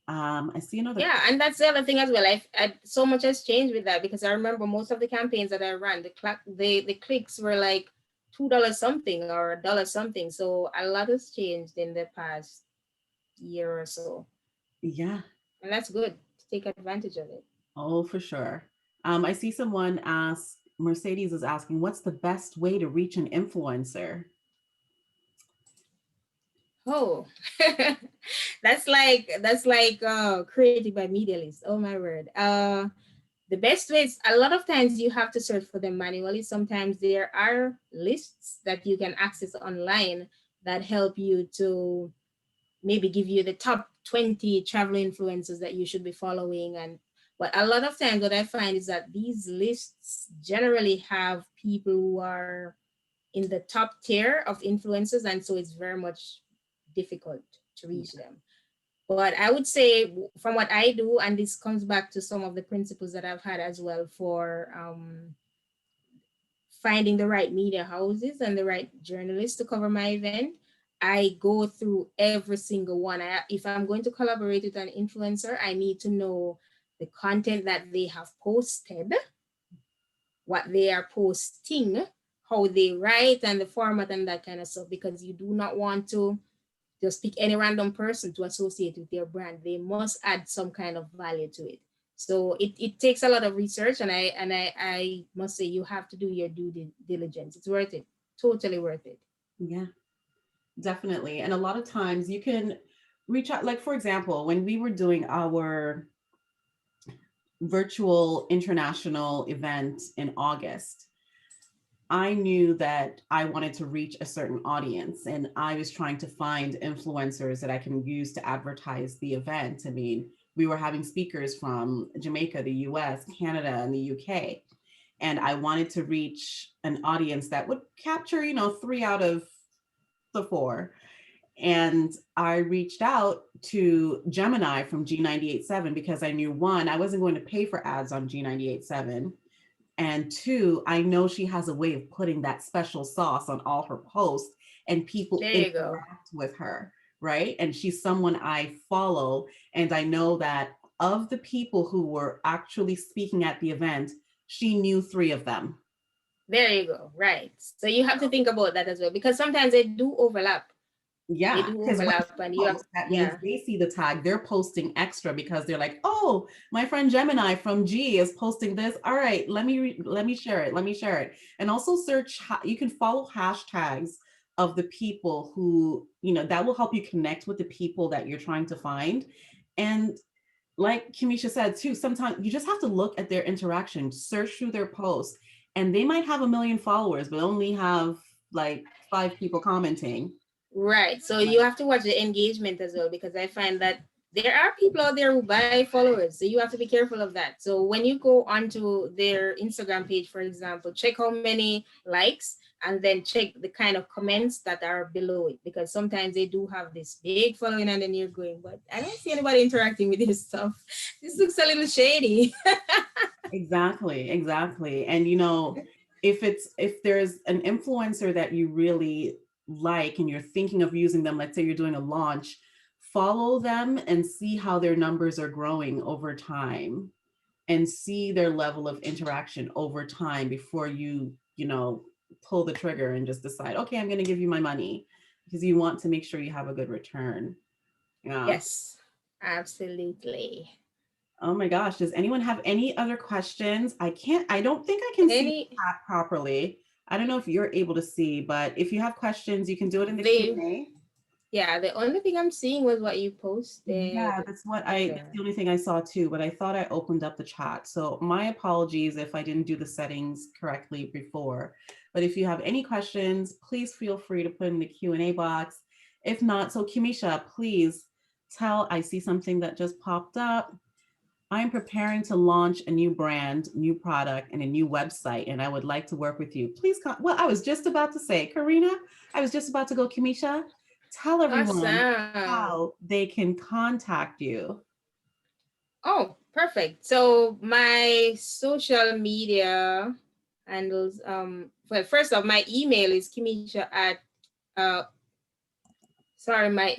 I see another. Yeah, and that's the other thing as well. I so much has changed with that, because I remember most of the campaigns that I ran, the clicks were like $2 something or $1 something. So a lot has changed in the past year or so. Yeah. And that's good to take advantage of it. Oh, for sure. I see someone Mercedes is asking, what's the best way to reach an influencer? Oh, that's like created by Media List. Oh my word. The best way is, a lot of times you have to search for them manually. Sometimes there are lists that you can access online that help you to maybe give you the top 20 travel influencers that you should be following. But a lot of times what I find is that these lists generally have people who are in the top tier of influencers, and so it's very much difficult to reach them. But I would say, from what I do, and this comes back to some of the principles that I've had as well for finding the right media houses and the right journalists to cover my event, I go through every single one. If I'm going to collaborate with an influencer, I need to know the content that they have posted, what they are posting, how they write, and the format and that kind of stuff, because you do not want to just pick any random person to associate with their brand. They must add some kind of value to it. So it takes a lot of research, and I must say you have to do your due diligence. It's worth it. Totally worth it. Yeah, definitely. And a lot of times you can reach out, like for example, when we were doing our virtual international event in August, I knew that I wanted to reach a certain audience, and I was trying to find influencers that I can use to advertise the event. I mean, we were having speakers from Jamaica, the US, Canada, and the UK. And I wanted to reach an audience that would capture, 3 out of the 4. And I reached out to Gemini from G98.7 because I knew, one, I wasn't going to pay for ads on G98.7. And two, I know she has a way of putting that special sauce on all her posts and people There you go. interact with her, right? And she's someone I follow. And I know that of the people who were actually speaking at the event, she knew 3 of them. There you go. Right. So you have to think about that as well, because sometimes they do overlap. Yeah, They do because overlap, and you have, that means yeah. they see the tag, they're posting extra because they're like, oh, my friend Gemini from G is posting this. All right, let me share it. Let me share it. And also search, you can follow hashtags of the people who, that will help you connect with the people that you're trying to find. And like Kimesha said too, sometimes you just have to look at their interaction, search through their posts, and they might have 1 million followers, but only have like 5 people commenting. Right. So you have to watch the engagement as well, because I find that there are people out there who buy followers. So you have to be careful of that. So when you go onto their Instagram page, for example, check how many likes, and then check the kind of comments that are below it, because sometimes they do have this big following and then you're going, but I don't see anybody interacting with this stuff. This looks a little shady. Exactly. And if there's an influencer that you really like and you're thinking of using them, let's say you're doing a launch, follow them and see how their numbers are growing over time and see their level of interaction over time before you pull the trigger and just decide, okay, I'm going to give you my money, because you want to make sure you have a good return. Yeah. Yes, absolutely. Oh my gosh, does anyone have any other questions? I don't think I can see the chat properly. I don't know if you're able to see, but if you have questions, you can do it in the Q&A. Yeah, the only thing I'm seeing was what you posted. Yeah, that's the only thing I saw too, but I thought I opened up the chat. So my apologies if I didn't do the settings correctly before. But if you have any questions, please feel free to put in the Q&A box. If not, so Kimesha, please I see something that just popped up. I am preparing to launch a new brand, new product, and a new website, and I would like to work with you. Please well, I was just about to say, Karina, I was just about to go, Kimesha, tell everyone how they can contact you. Oh, perfect. So my social media handles, well, first off, my email is Kimesha at, my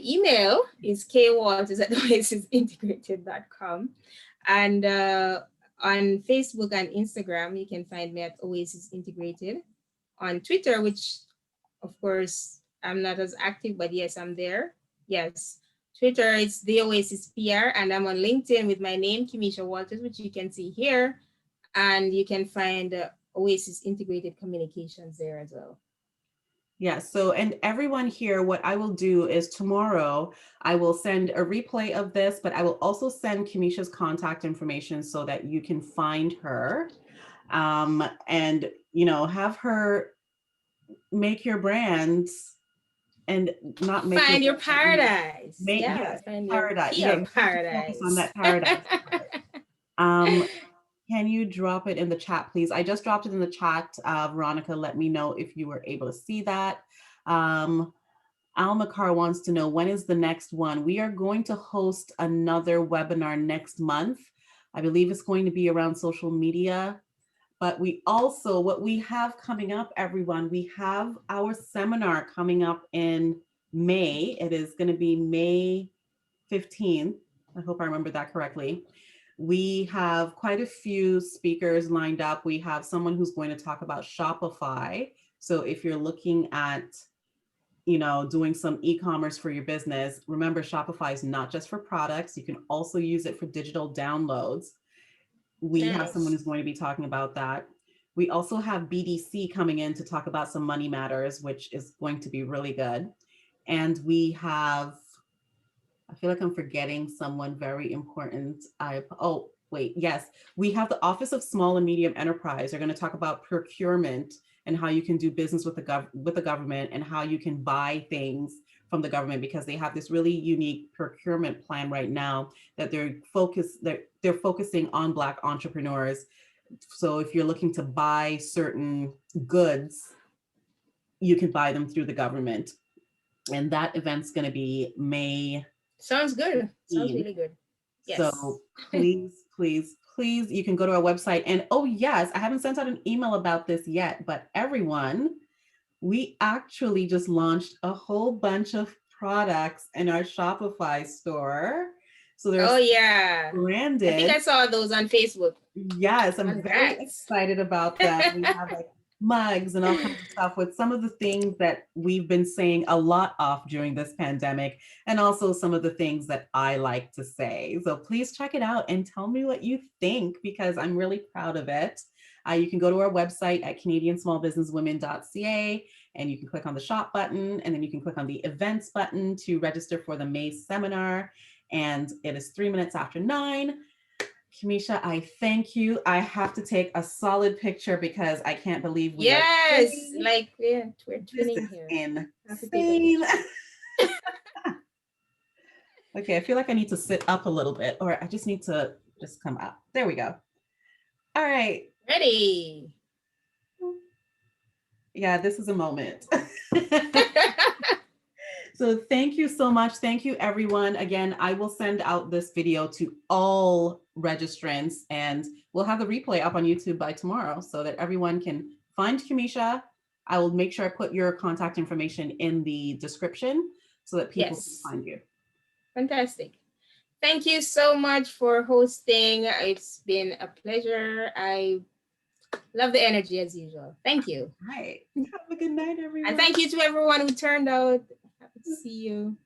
email is kwalters@oasisintegrated.com. And on Facebook and Instagram, you can find me at Oasis Integrated. On Twitter, which of course I'm not as active, but yes, I'm there. Yes. Twitter is the Oasis PR, and I'm on LinkedIn with my name, Kimesha Walters, which you can see here. And you can find Oasis Integrated Communications there as well. Yeah, so, and everyone here, what I will do is tomorrow, I will send a replay of this, but I will also send Kimesha's contact information so that you can find her and, have her make your brands and not make find your paradise. Find paradise. Your paradise. Focus on that paradise. Can you drop it in the chat, please? I just dropped it in the chat. Veronica, let me know if you were able to see that. Al Makar wants to know, when is the next one? We are going to host another webinar next month. I believe it's going to be around social media. But we also, what we have coming up, everyone, we have our seminar coming up in May. It is going to be May 15th. I hope I remember that correctly. We have quite a few speakers lined up. We have someone who's going to talk about Shopify. So if you're looking at, doing some e-commerce for your business, remember Shopify is not just for products. You can also use it for digital downloads. We have someone who's going to be talking about that. We also have BDC coming in to talk about some money matters, which is going to be really good. And we have, I feel like I'm forgetting someone very important. Yes. We have the Office of Small and Medium Enterprise. They're going to talk about procurement and how you can do business with the government and how you can buy things from the government, because they have this really unique procurement plan right now that they're focusing on Black entrepreneurs. So if you're looking to buy certain goods, you can buy them through the government. And that event's going to be May. Sounds good. Sounds really good. Yes. So please, please, please, you can go to our website. And oh yes, I haven't sent out an email about this yet, but everyone, we actually just launched a whole bunch of products in our Shopify store. So there's branded. I think I saw those on Facebook. Yes, I'm very excited about that. We have like mugs and all kinds of stuff with some of the things that we've been saying a lot of during this pandemic, and also some of the things that I like to say. So please check it out and tell me what you think, because I'm really proud of it. You can go to our website at canadiansmallbusinesswomen.ca, and you can click on the shop button, and then you can click on the events button to register for the May seminar. And it is 3 minutes after 9. Kimesha, I thank you. I have to take a solid picture because I can't believe we are twinning. Like we're twinning here. Insane. Okay, I feel like I need to sit up a little bit, or I just need to just come up. There we go. All right. Ready. Yeah, this is a moment. So thank you so much. Thank you, everyone. Again, I will send out this video to all registrants, and we'll have the replay up on YouTube by tomorrow so that everyone can find Kimesha. I will make sure I put your contact information in the description so that people can find you. Fantastic. Thank you so much for hosting. It's been a pleasure. I love the energy as usual. Thank you. All right. Have a good night, everyone. And thank you to everyone who turned out. Happy to see you.